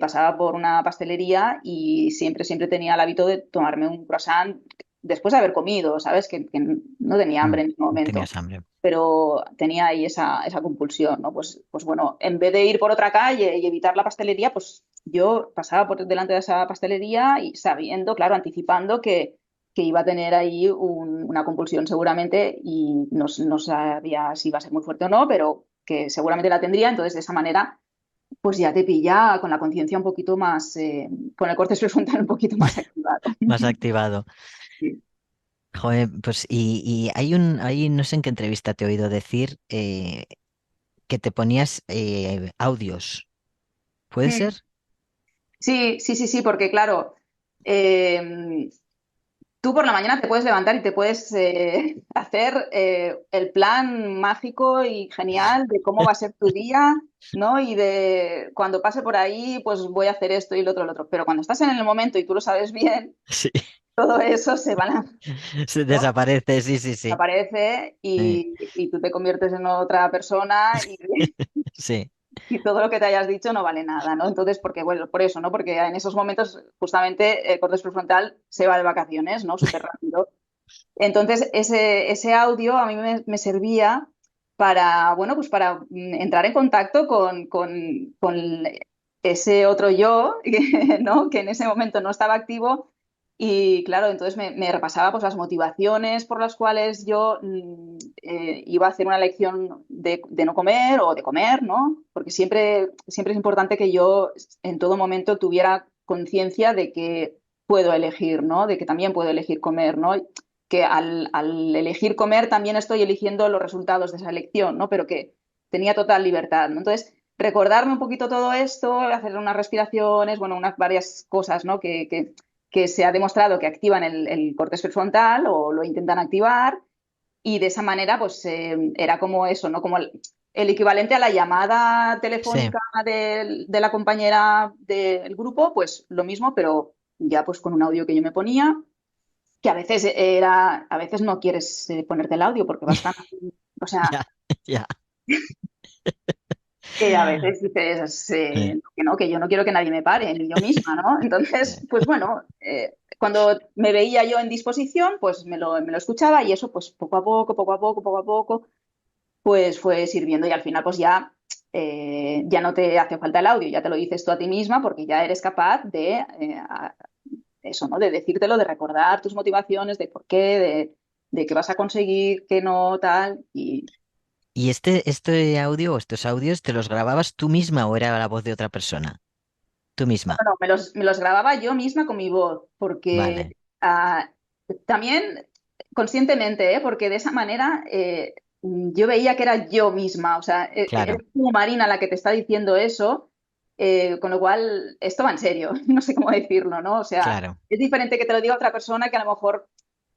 Speaker 2: pasaba por una pastelería y siempre, siempre tenía el hábito de tomarme un croissant después de haber comido, ¿sabes? Que no tenía
Speaker 1: mm,
Speaker 2: hambre en ese momento,
Speaker 1: tenías hambre.
Speaker 2: pero tenía ahí esa compulsión, ¿no? Pues bueno, en vez de ir por otra calle y evitar la pastelería, pues yo pasaba por delante de esa pastelería y sabiendo, claro, anticipando que iba a tener ahí una compulsión seguramente y no sabía si iba a ser muy fuerte o no, pero que seguramente la tendría, entonces de esa manera pues ya te pilla con la conciencia un poquito más, con el corte prefrontal un poquito más activado.
Speaker 1: Más activado.
Speaker 2: Sí.
Speaker 1: Joder, pues y hay no sé en qué entrevista te he oído decir que te ponías audios. ¿Puede ser?
Speaker 2: Sí, sí, sí, sí, porque claro, eh, tú por la mañana te puedes levantar y te puedes hacer el plan mágico y genial de cómo va a ser tu día, ¿no? Y de cuando pase por ahí, pues voy a hacer esto y lo otro, lo otro. Pero cuando estás en el momento y tú lo sabes bien,
Speaker 1: Sí.
Speaker 2: todo eso
Speaker 1: Se
Speaker 2: ¿no?
Speaker 1: desaparece, sí, sí, sí.
Speaker 2: Aparece
Speaker 1: Sí,
Speaker 2: y tú te conviertes en otra persona
Speaker 1: sí,
Speaker 2: y todo lo que te hayas dicho no vale nada, ¿no? Entonces, porque, bueno, por eso, ¿no? Porque en esos momentos justamente el corte prefrontal se va de vacaciones, ¿no? Súper rápido. Entonces, ese audio a mí me servía para, bueno, pues para entrar en contacto con ese otro yo, ¿no? Que en ese momento no estaba activo. Y claro, entonces me repasaba pues, las motivaciones por las cuales yo iba a hacer una elección de no comer o de comer, ¿no? Porque siempre, siempre es importante que yo en todo momento tuviera conciencia de que puedo elegir, ¿no? De que también puedo elegir comer, ¿no? Que al elegir comer también estoy eligiendo los resultados de esa elección, ¿no? Pero que tenía total libertad, ¿no? Entonces, recordarme un poquito todo esto, hacer unas respiraciones, bueno, unas varias cosas, ¿no? Que se ha demostrado que activan el córtex prefrontal o lo intentan activar y de esa manera, pues era como eso, ¿no? Como el equivalente a la llamada
Speaker 1: sí.
Speaker 2: telefónica de la compañera del grupo, pues lo mismo, pero ya pues con un audio que yo me ponía que a veces no quieres ponerte el audio porque vas tan, o sea,
Speaker 1: Ya, ya.
Speaker 2: que a veces dices
Speaker 1: Sí,
Speaker 2: que no, que yo no quiero que nadie me pare, ni yo misma, ¿no? Entonces, pues bueno, cuando me veía yo en disposición, pues me lo escuchaba y eso, pues poco a poco, poco a poco, poco a poco. pues fue sirviendo y al final pues ya, ya no te hace falta el audio, ya te lo dices tú a ti misma porque ya eres capaz de eso, ¿no? De decírtelo, de recordar tus motivaciones, de por qué, de qué vas a conseguir, qué no, tal. Y
Speaker 1: ¿Y este audio o estos audios te los grababas tú misma o era la voz de otra persona? Tú misma.
Speaker 2: no, me los grababa yo misma con mi voz, porque
Speaker 1: Vale,
Speaker 2: ah, también conscientemente, porque de esa manera yo veía que era yo misma, o sea, eres
Speaker 1: claro,
Speaker 2: tú, Marina, la que te está diciendo eso, con lo cual esto va en serio, no sé cómo decirlo, ¿no? O sea,
Speaker 1: claro.
Speaker 2: es diferente que te lo diga otra persona que a lo mejor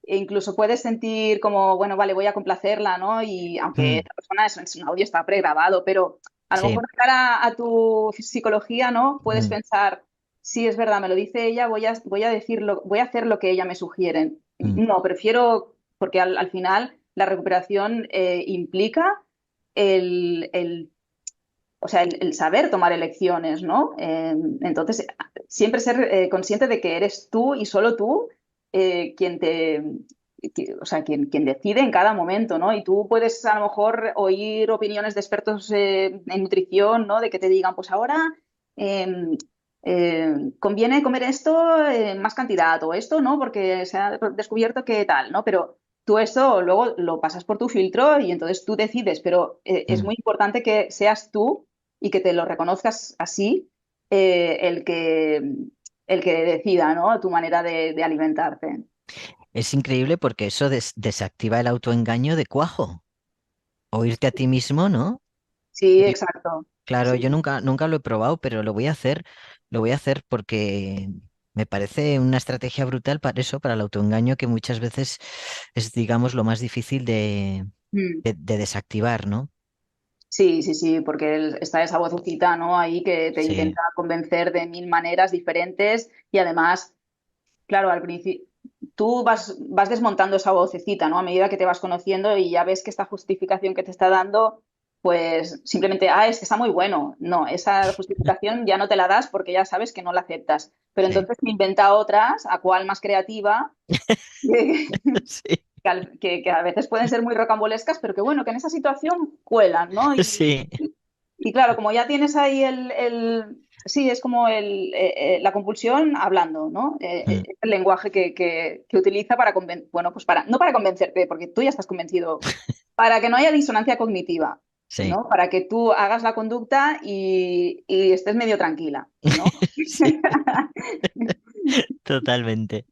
Speaker 2: incluso puedes sentir como, bueno, vale, voy a complacerla, ¿no? Y aunque
Speaker 1: Mm,
Speaker 2: esa persona es un audio, está pregrabado, pero a lo
Speaker 1: sí.
Speaker 2: mejor de cara a tu psicología, ¿no? Puedes
Speaker 1: Mm,
Speaker 2: pensar, sí, es verdad, me lo dice ella, voy a decirlo, voy a hacer lo que ella me sugiere.
Speaker 1: mm,
Speaker 2: No, prefiero, porque al final la recuperación implica el, o sea, el saber tomar elecciones, ¿no? Entonces, siempre ser consciente de que eres tú y solo tú quien o sea, quien decide en cada momento, ¿no? Y tú puedes a lo mejor oír opiniones de expertos en nutrición, ¿no? De que te digan, pues ahora eh, conviene comer esto en más cantidad o esto, ¿no? Porque se ha descubierto que tal, ¿no? Pero tú esto luego lo pasas por tu filtro y entonces tú decides, pero es
Speaker 1: mm.
Speaker 2: muy importante que seas tú y que te lo reconozcas así, eh, el que, el que decida, ¿no? Tu manera de alimentarte.
Speaker 1: Es increíble porque eso desactiva el autoengaño de cuajo. Oírte a ti mismo, ¿no?
Speaker 2: Sí,
Speaker 1: Yo-
Speaker 2: exacto.
Speaker 1: claro,
Speaker 2: Sí.
Speaker 1: yo nunca lo he probado, pero lo voy a hacer. Lo voy a hacer porque me parece una estrategia brutal para eso, para el autoengaño, que muchas veces es, digamos, lo más difícil
Speaker 2: Mm.
Speaker 1: de desactivar, ¿no?
Speaker 2: Sí, sí, sí, porque está esa vocecita, ¿no? Ahí que te
Speaker 1: Sí,
Speaker 2: intenta convencer de mil maneras diferentes y además, claro, al principio tú vas desmontando esa vocecita, ¿no? A medida que te vas conociendo y ya ves que esta justificación que te está dando, pues simplemente, es que está muy bueno. No, esa justificación ya no te la das porque ya sabes que no la aceptas. Pero
Speaker 1: sí,
Speaker 2: entonces me inventa otras, a cual más creativa, que,
Speaker 1: sí,
Speaker 2: que a veces pueden ser muy rocambolescas, pero que bueno, que en esa situación cuelan, ¿no?
Speaker 1: sí.
Speaker 2: Y claro, como ya tienes ahí sí, es como la compulsión hablando, ¿no?
Speaker 1: Mm,
Speaker 2: El lenguaje que utiliza para bueno, pues no para convencerte, porque tú ya estás convencido, para que no haya disonancia cognitiva,
Speaker 1: sí,
Speaker 2: ¿no? Para que tú hagas la conducta y estés medio tranquila, ¿no?
Speaker 1: sí, totalmente.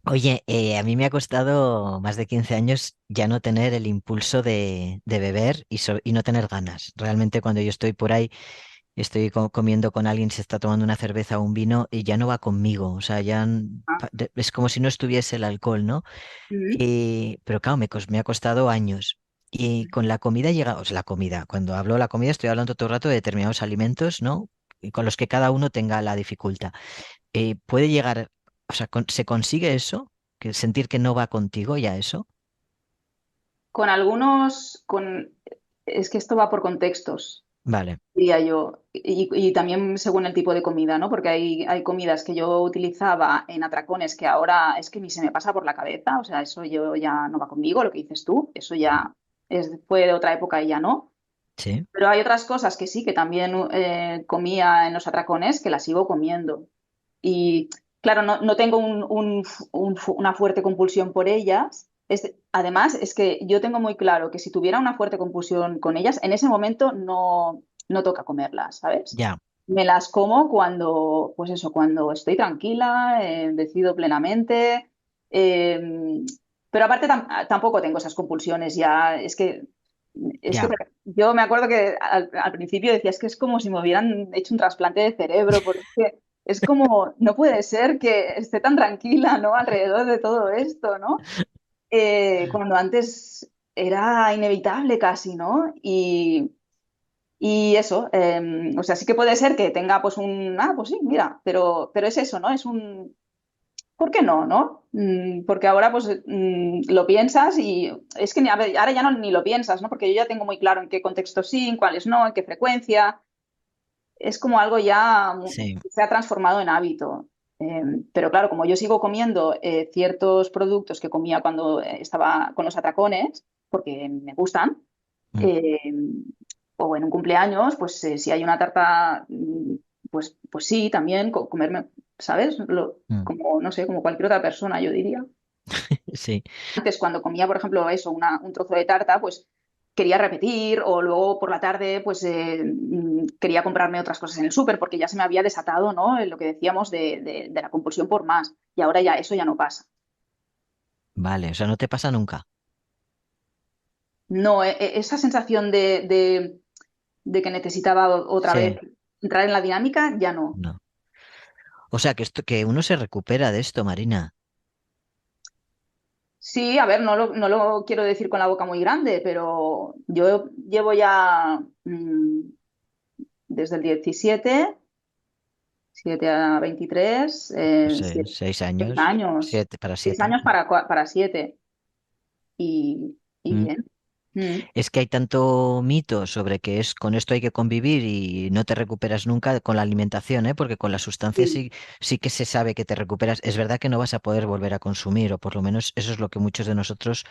Speaker 1: Oye, a mí me ha costado más de 15 años ya no tener el impulso de beber y no tener ganas. Realmente cuando yo estoy por ahí, estoy comiendo con alguien, se está tomando una cerveza o un vino y ya no va conmigo. O sea,
Speaker 2: Ah,
Speaker 1: es como si no estuviese el alcohol, ¿no?
Speaker 2: ujú,
Speaker 1: Pero claro, me ha costado años. Y con la comida llega, o sea, la comida, cuando hablo de la comida estoy hablando todo el rato de determinados alimentos, ¿no? Y con los que cada uno tenga la dificultad. Puede llegar, o sea, ¿se consigue eso? Que sentir que no va contigo ya eso.
Speaker 2: Con algunos, es que esto va por contextos,
Speaker 1: Vale,
Speaker 2: diría yo, y también según el tipo de comida, ¿no? Porque hay comidas que yo utilizaba en atracones que ahora es que ni se me pasa por la cabeza, o sea, eso yo ya no va conmigo, lo que dices tú, eso ya fue de otra época y ya no.
Speaker 1: sí,
Speaker 2: Pero hay otras cosas que sí, que también comía en los atracones, que las sigo comiendo. Y claro, no tengo una fuerte compulsión por ellas. Además, es que yo tengo muy claro que si tuviera una fuerte compulsión con ellas, en ese momento no toca comerlas, ¿sabes?
Speaker 1: ya,
Speaker 2: Me las como cuando, pues eso, cuando estoy tranquila, decido plenamente. eh, pero aparte tampoco tengo esas compulsiones ya. Es que
Speaker 1: ya.
Speaker 2: yo me acuerdo que al principio decía, es que es como si me hubieran hecho un trasplante de cerebro, porque es como, no puede ser que esté tan tranquila, ¿no? Alrededor de todo esto, ¿no? Cuando antes era inevitable casi, ¿no? Y eso, o sea, sí que puede ser que tenga pues pues sí, mira, pero es eso, ¿no? ¿Por qué no, no? Porque ahora pues lo piensas y es que a ver, ahora ya no ni lo piensas, ¿no? Porque yo ya tengo muy claro en qué contextos sí, en cuáles no, en qué frecuencia. Es como algo ya
Speaker 1: Sí,
Speaker 2: que se ha transformado en hábito. Pero claro, como yo sigo comiendo ciertos productos que comía cuando estaba con los atracones, porque me gustan.
Speaker 1: mm,
Speaker 2: Eh, o en un cumpleaños, pues si hay una tarta, pues sí, también comerme, ¿sabes?
Speaker 1: mm.
Speaker 2: Como, no sé, como cualquier otra persona, yo diría.
Speaker 1: Sí,
Speaker 2: Antes, cuando comía, por ejemplo, eso, un trozo de tarta, pues quería repetir, o luego por la tarde, pues quería comprarme otras cosas en el súper, porque ya se me había desatado, ¿no? Lo que decíamos de la compulsión por más. Y ahora ya eso ya no pasa.
Speaker 1: vale, o sea, no te pasa nunca.
Speaker 2: No, esa sensación de que necesitaba otra vez
Speaker 1: Sí,
Speaker 2: entrar en la dinámica, ya no.
Speaker 1: no. O sea, que esto, que uno se recupera de esto, Marina.
Speaker 2: Sí, a ver, no lo quiero decir con la boca muy grande, pero yo llevo ya desde el 17, 7 a 23,
Speaker 1: Pues
Speaker 2: 6
Speaker 1: 6 años,
Speaker 2: años,
Speaker 1: 7 para 7.
Speaker 2: 6 años para 7 y
Speaker 1: Mm.
Speaker 2: bien. Mm,
Speaker 1: Es que hay tanto mito sobre que es con esto hay que convivir y no te recuperas nunca con la alimentación, ¿eh? Porque con las sustancias
Speaker 2: sí.
Speaker 1: sí, sí que se sabe que te recuperas. Es verdad que no vas a poder volver a consumir, o por lo menos eso es lo que muchos de nosotros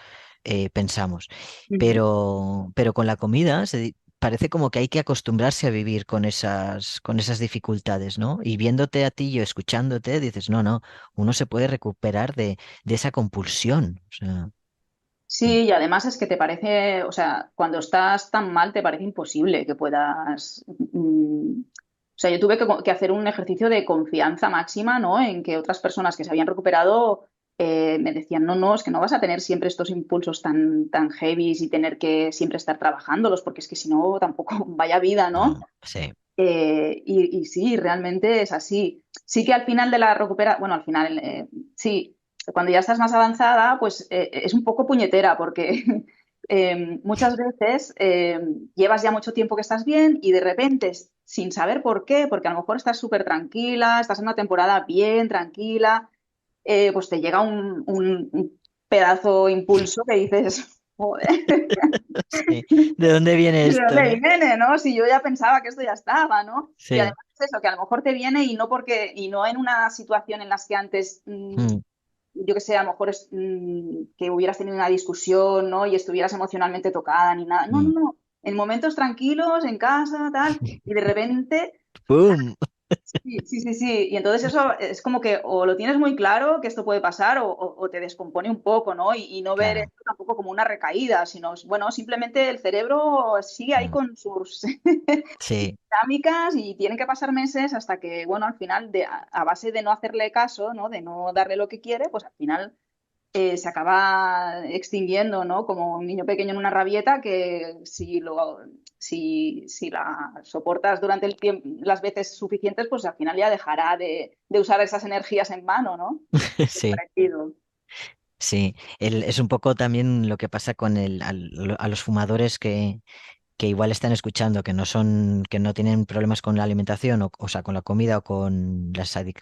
Speaker 1: pensamos.
Speaker 2: Ujú.
Speaker 1: Pero con la comida parece como que hay que acostumbrarse a vivir con esas dificultades, ¿no? Y viéndote a ti y escuchándote, dices, no, no, uno se puede recuperar de esa compulsión. O sea, mm,
Speaker 2: Sí, y además es que te parece, o sea, cuando estás tan mal te parece imposible que puedas. O sea, yo tuve que hacer un ejercicio de confianza máxima, ¿no? En que otras personas que se habían recuperado me decían, no, no, es que no vas a tener siempre estos impulsos tan heavies y tener que siempre estar trabajándolos, porque es que si no, tampoco vaya vida, ¿no?
Speaker 1: no, sí.
Speaker 2: Y sí, realmente es así. Sí que al final de la recuperación, bueno, al final, sí, cuando ya estás más avanzada, pues es un poco puñetera porque muchas veces llevas ya mucho tiempo que estás bien y de repente, sin saber por qué, porque a lo mejor estás súper tranquila, estás en una temporada bien, tranquila, pues te llega un pedazo impulso que dices, joder.
Speaker 1: Sí. ¿De dónde viene
Speaker 2: ¿De
Speaker 1: esto,
Speaker 2: dónde
Speaker 1: no?
Speaker 2: viene, no? Si yo ya pensaba que esto ya estaba, ¿no? Y
Speaker 1: Sí.
Speaker 2: además es eso, que a lo mejor te viene y no porque, y no en una situación en las que antes,
Speaker 1: Mm,
Speaker 2: yo que sé, a lo mejor que hubieras tenido una discusión, ¿no? Y estuvieras emocionalmente tocada ni nada. No, no,
Speaker 1: mm.
Speaker 2: no. En momentos tranquilos, en casa, tal, y de repente
Speaker 1: ¡Pum!
Speaker 2: sí, sí, sí, sí. Y entonces eso es como que o lo tienes muy claro que esto puede pasar o te descompone un poco, ¿no? Y no ver
Speaker 1: Claro.
Speaker 2: esto tampoco como una recaída, sino, bueno, simplemente el cerebro sigue ahí
Speaker 1: Mm,
Speaker 2: con sus
Speaker 1: sí,
Speaker 2: dinámicas y tienen que pasar meses hasta que, bueno, al final, a base de no hacerle caso, ¿no? De no darle lo que quiere, pues al final se acaba extinguiendo, ¿no? Como un niño pequeño en una rabieta que si la soportas durante el tiempo, las veces suficientes, pues al final ya dejará de usar esas energías en vano, ¿no? Es
Speaker 1: sí.
Speaker 2: parecido.
Speaker 1: Sí, es un poco también lo que pasa con a los fumadores que igual están escuchando, que no tienen problemas con la alimentación, o sea, con la comida o con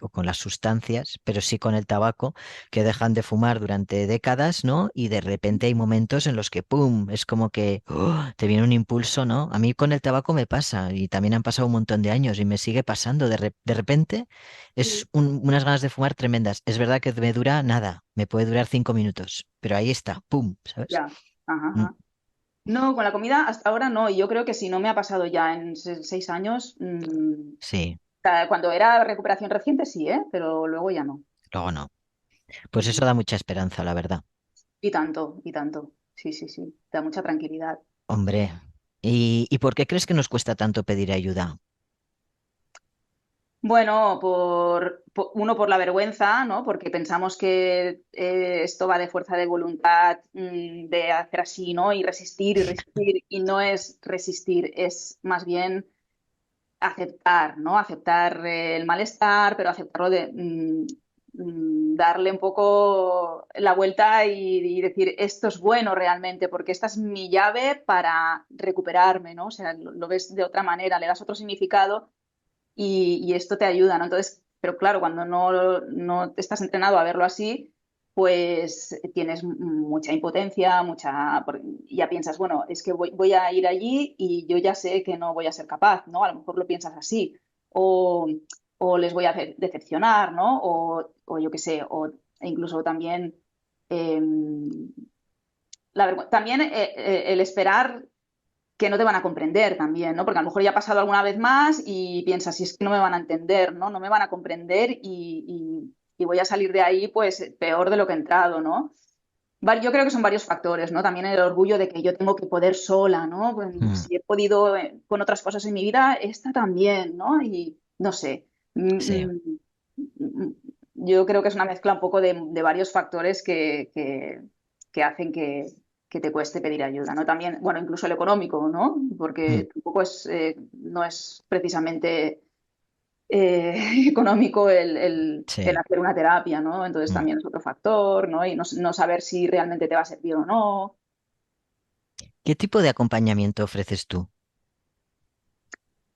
Speaker 1: o con las sustancias, pero sí con el tabaco, que dejan de fumar durante décadas, ¿no? Y de repente hay momentos en los que, ¡pum!, es como que te viene un impulso, ¿no? A mí con el tabaco me pasa, y también han pasado un montón de años y me sigue pasando. De repente es
Speaker 2: Sí,
Speaker 1: unas ganas de fumar tremendas. Es verdad que me dura nada, me puede durar 5 minutos, pero ahí está, ¡pum!, ¿sabes?
Speaker 2: ya. Ajá,
Speaker 1: Mm,
Speaker 2: ajá. No, con la comida hasta ahora no, y yo creo que si no me ha pasado ya en 6 años,
Speaker 1: sí,
Speaker 2: cuando era recuperación reciente sí, ¿eh? Pero luego ya no.
Speaker 1: luego no. Pues eso da mucha esperanza, la verdad.
Speaker 2: Y tanto, y tanto. Sí, sí, sí. Da mucha tranquilidad.
Speaker 1: Hombre, ¿y por qué crees que nos cuesta tanto pedir ayuda?
Speaker 2: Bueno, uno por la vergüenza, ¿no? Porque pensamos que esto va de fuerza de voluntad, de hacer así, ¿no? Y resistir, y no es resistir, es más bien aceptar, ¿no? Aceptar el malestar, pero aceptarlo darle un poco la vuelta y decir, esto es bueno realmente, porque esta es mi llave para recuperarme, ¿no? O sea, lo ves de otra manera, le das otro significado y esto te ayuda, ¿no? Entonces, pero claro, cuando no te estás entrenado a verlo así, pues tienes mucha impotencia, ya piensas, bueno, es que voy a ir allí y yo ya sé que no voy a ser capaz, ¿no? A lo mejor lo piensas así, o, o les voy a decepcionar, ¿no? O yo qué sé, o incluso también... em, también el esperar que no te van a comprender también, ¿no? Porque a lo mejor ya ha pasado alguna vez más y piensas, si es que no me van a entender, ¿no? No me van a comprender y voy a salir de ahí pues peor de lo que he entrado, ¿no? Yo creo que son varios factores, ¿no? También el orgullo de que yo tengo que poder sola, ¿no? Pues,
Speaker 1: Mm,
Speaker 2: si he podido con otras cosas en mi vida, esta también, ¿no? Y no sé.
Speaker 1: sí.
Speaker 2: Yo creo que es una mezcla un poco de varios factores que hacen que te cueste pedir ayuda, ¿no? También, bueno, incluso el económico, ¿no?
Speaker 1: Mm,
Speaker 2: Porque tampoco no es precisamente económico el
Speaker 1: sí.
Speaker 2: hacer una terapia, ¿no? Entonces
Speaker 1: Mm.
Speaker 2: también es otro factor, ¿no? Y no saber si realmente te va a servir o no.
Speaker 1: ¿Qué tipo de acompañamiento ofreces tú?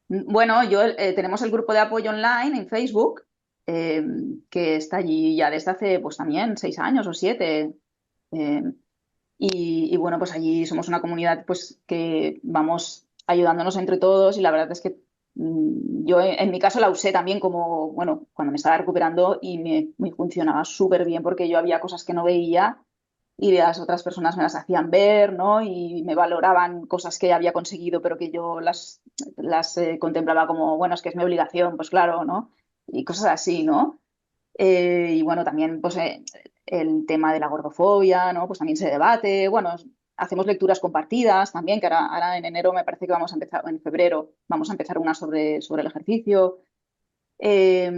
Speaker 2: Bueno, tenemos el grupo de apoyo online en Facebook, eh, que está allí ya desde hace, pues también 6 años o 7. eh, y bueno, pues allí somos una comunidad pues que vamos ayudándonos entre todos y la verdad es que yo en mi caso la usé también como, bueno, cuando me estaba recuperando y me funcionaba súper bien porque yo había cosas que no veía y las otras personas me las hacían ver, ¿no? Y me valoraban cosas que había conseguido pero que yo las contemplaba como, bueno, es que es mi obligación, pues claro, ¿no? Y cosas así, ¿no? Y bueno, también pues, el tema de la gordofobia, ¿no? Pues también se debate. Bueno, hacemos lecturas compartidas también, que ahora en enero me parece que vamos a empezar, o en febrero vamos a empezar una sobre el ejercicio. Eh,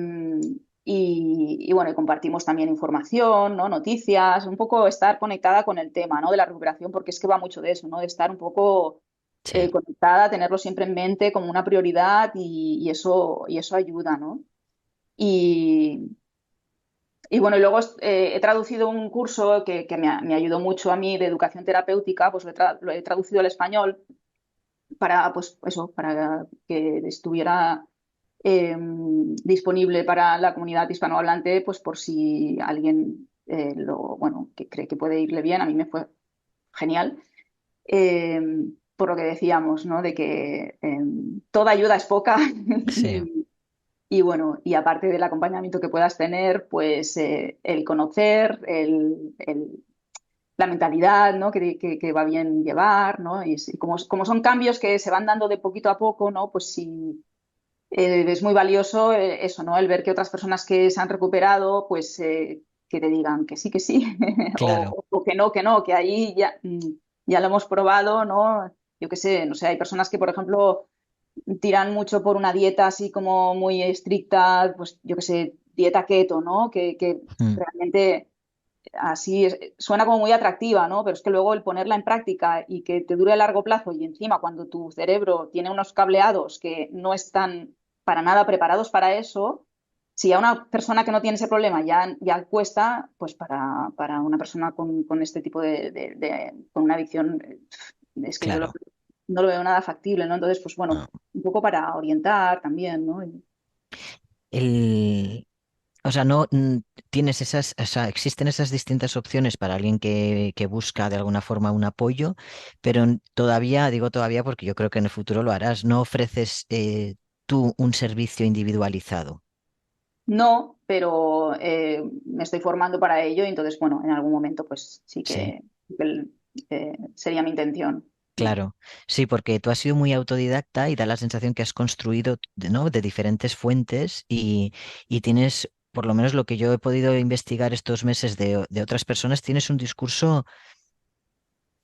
Speaker 2: y bueno, y compartimos también información, ¿no? Noticias, un poco estar conectada con el tema, ¿no? De la recuperación, porque es que va mucho de eso, ¿no? De estar un poco
Speaker 1: Sí,
Speaker 2: conectada, tenerlo siempre en mente como una prioridad y eso ayuda, ¿no? Y, y bueno, y luego he traducido un curso que me ayudó mucho a mí de educación terapéutica, pues lo he traducido al español para, pues eso, para que estuviera disponible para la comunidad hispanohablante, pues por si alguien bueno, que cree que puede irle bien, a mí me fue genial. Eh, por lo que decíamos, ¿no? De que toda ayuda es poca
Speaker 1: sí,
Speaker 2: y bueno, y aparte del acompañamiento que puedas tener, pues el conocer, la mentalidad, ¿no? Que va bien llevar, ¿no? Y como son cambios que se van dando de poquito a poco, ¿no? Pues sí, es muy valioso eso, ¿no? El ver que otras personas que se han recuperado, pues que te digan que sí,
Speaker 1: claro.
Speaker 2: o que no, que ahí ya, ya lo hemos probado, ¿no? Yo qué sé, no sé, hay personas que, por ejemplo, tiran mucho por una dieta así como muy estricta, pues yo qué sé, dieta keto, ¿no? Que
Speaker 1: Mm,
Speaker 2: realmente suena como muy atractiva, ¿no? Pero es que luego el ponerla en práctica y que te dure a largo plazo y encima cuando tu cerebro tiene unos cableados que no están para nada preparados para eso, si a una persona que no tiene ese problema ya cuesta, pues para una persona con este tipo con una adicción, es que
Speaker 1: claro.
Speaker 2: no lo veo nada factible, ¿no? Entonces, pues bueno,
Speaker 1: Ah.
Speaker 2: un poco para orientar también, ¿no?
Speaker 1: El, o sea, no tienes esas, o sea, existen esas distintas opciones para alguien que busca de alguna forma un apoyo, pero todavía, digo todavía porque yo creo que en el futuro lo harás, no ofreces tú un servicio individualizado.
Speaker 2: No, pero me estoy formando para ello y entonces, bueno, en algún momento pues sí
Speaker 1: Sí.
Speaker 2: que, sería mi intención.
Speaker 1: Claro, sí, porque tú has sido muy autodidacta y da la sensación que has construido, ¿no? De diferentes fuentes y tienes, por lo menos lo que yo he podido investigar estos meses de otras personas, tienes un discurso,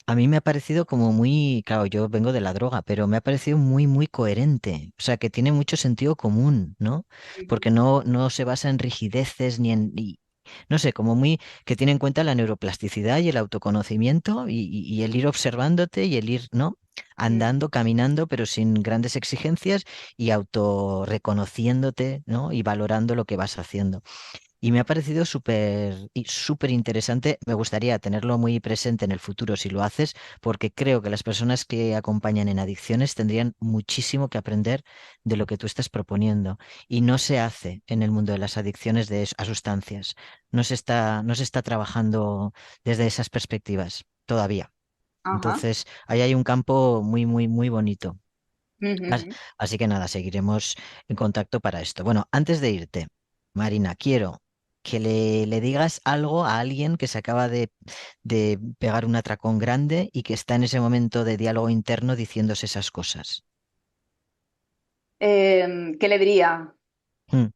Speaker 1: a mí me ha parecido como muy, claro, yo vengo de la droga, pero me ha parecido muy, muy coherente, o sea, que tiene mucho sentido común, ¿no?
Speaker 2: Ujú.
Speaker 1: Porque no se basa en rigideces ni en, no sé, como muy, que tiene en cuenta la neuroplasticidad y el autoconocimiento y el ir observándote y el ir, ¿no?
Speaker 2: Mm.
Speaker 1: Andando, caminando, pero sin grandes exigencias y autorreconociéndote, ¿no? Y valorando lo que vas haciendo. Y me ha parecido súper interesante. Me gustaría tenerlo muy presente en el futuro si lo haces, porque creo que las personas que acompañan en adicciones tendrían muchísimo que aprender de lo que tú estás proponiendo. Y no se hace en el mundo de las adicciones a sustancias. No se está trabajando desde esas perspectivas todavía.
Speaker 2: Ajá.
Speaker 1: Entonces, ahí hay un campo muy, muy, muy bonito.
Speaker 2: Ujú,
Speaker 1: As-
Speaker 2: ujú.
Speaker 1: Así que nada, seguiremos en contacto para esto. Bueno, antes de irte, Marina, quiero que le digas algo a alguien que se acaba de pegar un atracón grande y que está en ese momento de diálogo interno diciéndose esas cosas.
Speaker 2: ¿Qué le diría?
Speaker 1: Mm,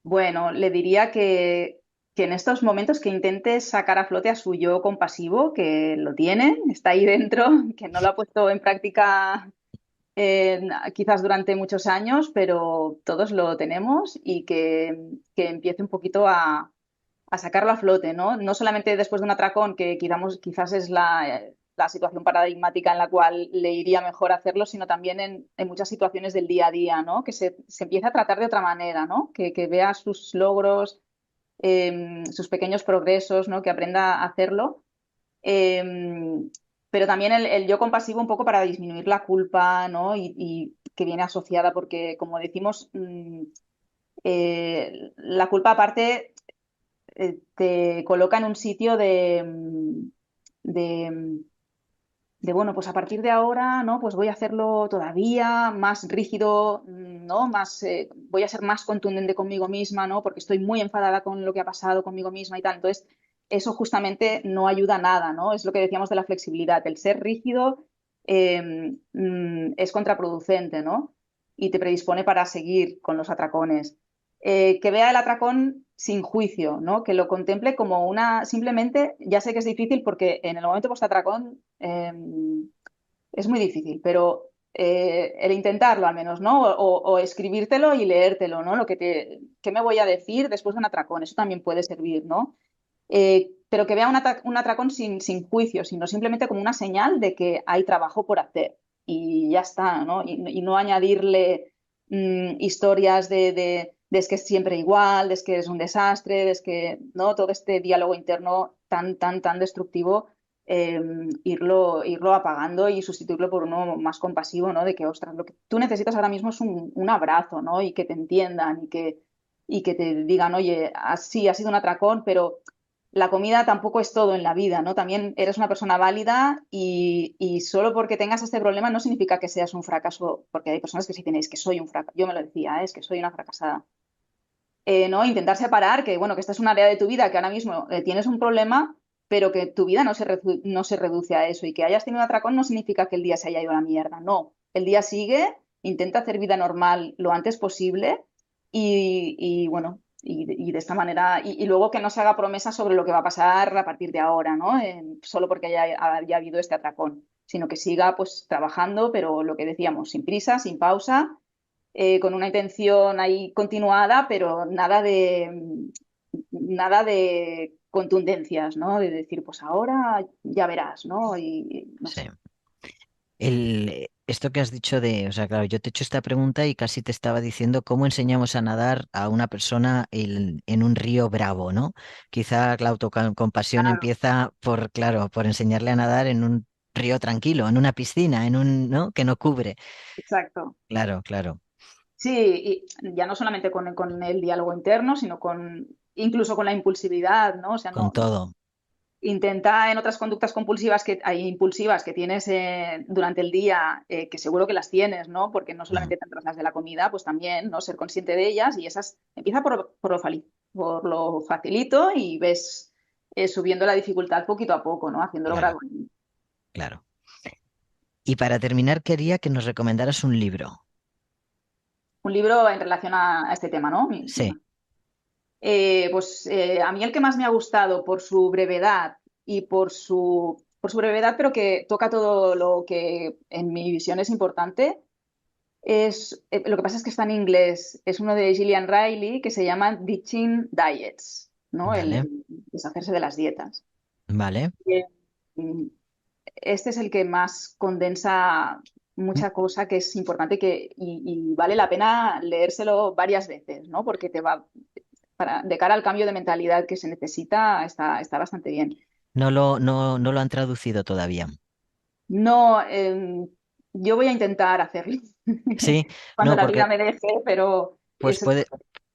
Speaker 2: Bueno, le diría que en estos momentos que intente sacar a flote a su yo compasivo, que lo tiene, está ahí dentro, que no lo ha puesto en práctica quizás durante muchos años, pero todos lo tenemos y que empiece un poquito a sacarlo a flote, ¿no? No solamente después de un atracón, que quizás es la situación paradigmática en la cual le iría mejor hacerlo, sino también en muchas situaciones del día a día, ¿no? Que se empiece a tratar de otra manera, ¿no? Que vea sus logros, sus pequeños progresos, ¿no? Que aprenda a hacerlo. Eh, pero también el yo compasivo un poco para disminuir la culpa, ¿no? Y que viene asociada porque, como decimos, la culpa aparte te coloca en un sitio de, bueno, pues a partir de ahora, ¿no? Pues voy a hacerlo todavía más rígido, ¿no? Más, voy a ser más contundente conmigo misma, ¿no? Porque estoy muy enfadada con lo que ha pasado conmigo misma y tal. Entonces, eso justamente no ayuda a nada, ¿no? Es lo que decíamos de la flexibilidad. El ser rígido es contraproducente, ¿no? Y te predispone para seguir con los atracones. Que vea el atracón sin juicio, ¿no? Que lo contemple como una, simplemente, ya sé que es difícil porque en el momento post-atracón es muy difícil, pero el intentarlo al menos, ¿no? O escribírtelo y leértelo, ¿no? ¿Qué me voy a decir después de un atracón? Eso también puede servir, ¿no? Pero que vea un atracón sin juicio, sino simplemente como una señal de que hay trabajo por hacer y ya está, ¿no? Y no añadirle historias de es que es siempre igual, de es que es un desastre, de es que, ¿no? Todo este diálogo interno tan destructivo, eh, irlo apagando y sustituirlo por uno más compasivo, ¿no? De que, ostras, lo que tú necesitas ahora mismo es un abrazo, ¿no? Y que te entiendan y que te digan, oye, así ha sido un atracón, pero la comida tampoco es todo en la vida, ¿no? También eres una persona válida y solo porque tengas este problema no significa que seas un fracaso, porque hay personas que sí dicen, es que soy un fracaso, yo me lo decía, es que soy una fracasada. ¿No? Intentar separar que, bueno, que esta es un área de tu vida que ahora mismo tienes un problema, pero que tu vida no se reduce a eso y que hayas tenido un atracón no significa que el día se haya ido a la mierda, no. El día sigue, intenta hacer vida normal lo antes posible bueno, y de esta manera, y luego que no se haga promesas sobre lo que va a pasar a partir de ahora, ¿no? Solo porque haya habido este atracón, sino que siga pues trabajando, pero lo que decíamos, sin prisa, sin pausa, con una intención ahí continuada, pero nada de contundencias, ¿no? De decir, pues ahora ya verás, ¿no? Y no
Speaker 1: sí.
Speaker 2: sé.
Speaker 1: Esto que has dicho de, o sea, claro, yo te he hecho esta pregunta y casi te estaba diciendo cómo enseñamos a nadar a una persona en un río bravo, ¿no? Quizá la autocompasión
Speaker 2: Claro,
Speaker 1: empieza por, claro, por enseñarle a nadar en un río tranquilo, en una piscina, ¿no? Que no cubre.
Speaker 2: exacto.
Speaker 1: Claro, claro,
Speaker 2: Sí, y ya no solamente con el diálogo interno, sino incluso con la impulsividad, ¿no? O sea,
Speaker 1: con
Speaker 2: no,
Speaker 1: todo.
Speaker 2: intenta en otras conductas compulsivas que hay impulsivas que tienes durante el día, que seguro que las tienes, ¿no? Porque no
Speaker 1: Mm,
Speaker 2: solamente tendrás las de la comida, pues también, ¿no? Ser consciente de ellas y esas empieza por lo facilito y ves subiendo la dificultad poquito a poco, ¿no? Haciéndolo
Speaker 1: claro,
Speaker 2: gradualmente.
Speaker 1: claro. Y para terminar, quería que nos recomendaras un libro.
Speaker 2: Un libro en relación a este tema, ¿no?
Speaker 1: Sí.
Speaker 2: Pues a mí el que más me ha gustado por su brevedad y por su brevedad, pero que toca todo lo que en mi visión es importante. Lo que pasa es que está en inglés. Es uno de Gillian Riley que se llama Ditching Diets, ¿no? El,
Speaker 1: Vale,
Speaker 2: el deshacerse de las dietas.
Speaker 1: vale.
Speaker 2: Eh, Este es el que más condensa
Speaker 1: Mm,
Speaker 2: mucha cosa que es importante y vale la pena leérselo varias veces, ¿no? Porque de cara al cambio de mentalidad que se necesita, está bastante bien.
Speaker 1: no lo han traducido todavía.
Speaker 2: No, yo voy a intentar hacerlo
Speaker 1: Sí,
Speaker 2: cuando
Speaker 1: no,
Speaker 2: la vida
Speaker 1: porque
Speaker 2: me deje, pero
Speaker 1: pues
Speaker 2: eso es.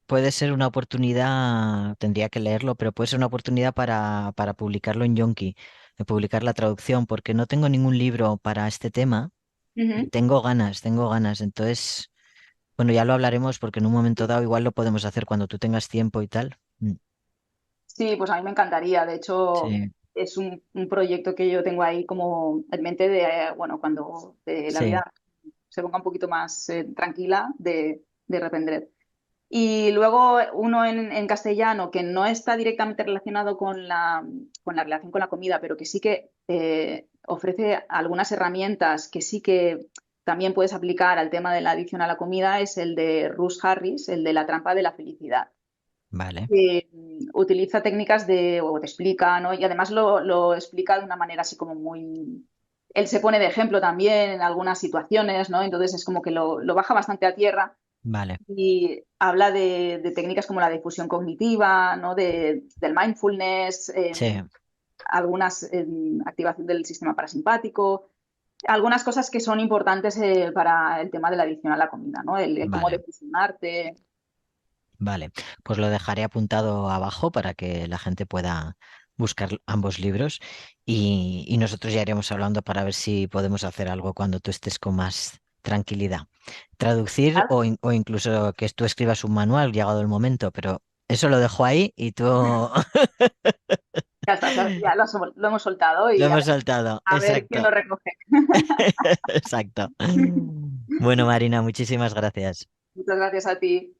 Speaker 1: puede ser una oportunidad, tendría que leerlo, pero puede ser una oportunidad para publicarlo en Yonki, de publicar la traducción, porque no tengo ningún libro para este tema y
Speaker 2: Ujú.
Speaker 1: tengo ganas, tengo ganas. Entonces, bueno, ya lo hablaremos porque en un momento dado igual lo podemos hacer cuando tú tengas tiempo y tal. Mm.
Speaker 2: Sí, pues a mí me encantaría. De hecho,
Speaker 1: Sí,
Speaker 2: es un proyecto que yo tengo ahí como en mente de, bueno, cuando la
Speaker 1: sí,
Speaker 2: vida se ponga un poquito más tranquila de reprender. Y luego uno en castellano que no está directamente relacionado con la relación con la comida, pero que sí que ofrece algunas herramientas que sí que también puedes aplicar al tema de la adicción a la comida, es el de Russ Harris, el de la trampa de la felicidad.
Speaker 1: vale,
Speaker 2: Que utiliza técnicas o te explica, ¿no? Y además lo explica de una manera así como muy... Él se pone de ejemplo también en algunas situaciones, ¿no? Entonces es como que lo baja bastante a tierra
Speaker 1: vale,
Speaker 2: y habla de técnicas como la difusión cognitiva, ¿no? Del mindfulness,
Speaker 1: sí,
Speaker 2: algunas activación del sistema parasimpático, algunas cosas que son importantes para el tema de la adicción a la comida, ¿no? El cómo
Speaker 1: vale.
Speaker 2: defusionarte.
Speaker 1: Vale, pues lo dejaré apuntado abajo para que la gente pueda buscar ambos libros y nosotros ya iremos hablando para ver si podemos hacer algo cuando tú estés con más tranquilidad. Traducir o incluso que tú escribas un manual llegado el momento, pero eso lo dejo ahí y tú
Speaker 2: Ya está, ya lo hemos soltado
Speaker 1: lo
Speaker 2: y
Speaker 1: hemos saltado.
Speaker 2: a ver quién
Speaker 1: Exacto,
Speaker 2: lo recoge.
Speaker 1: exacto. Bueno, Marina, muchísimas gracias.
Speaker 2: Muchas gracias a ti.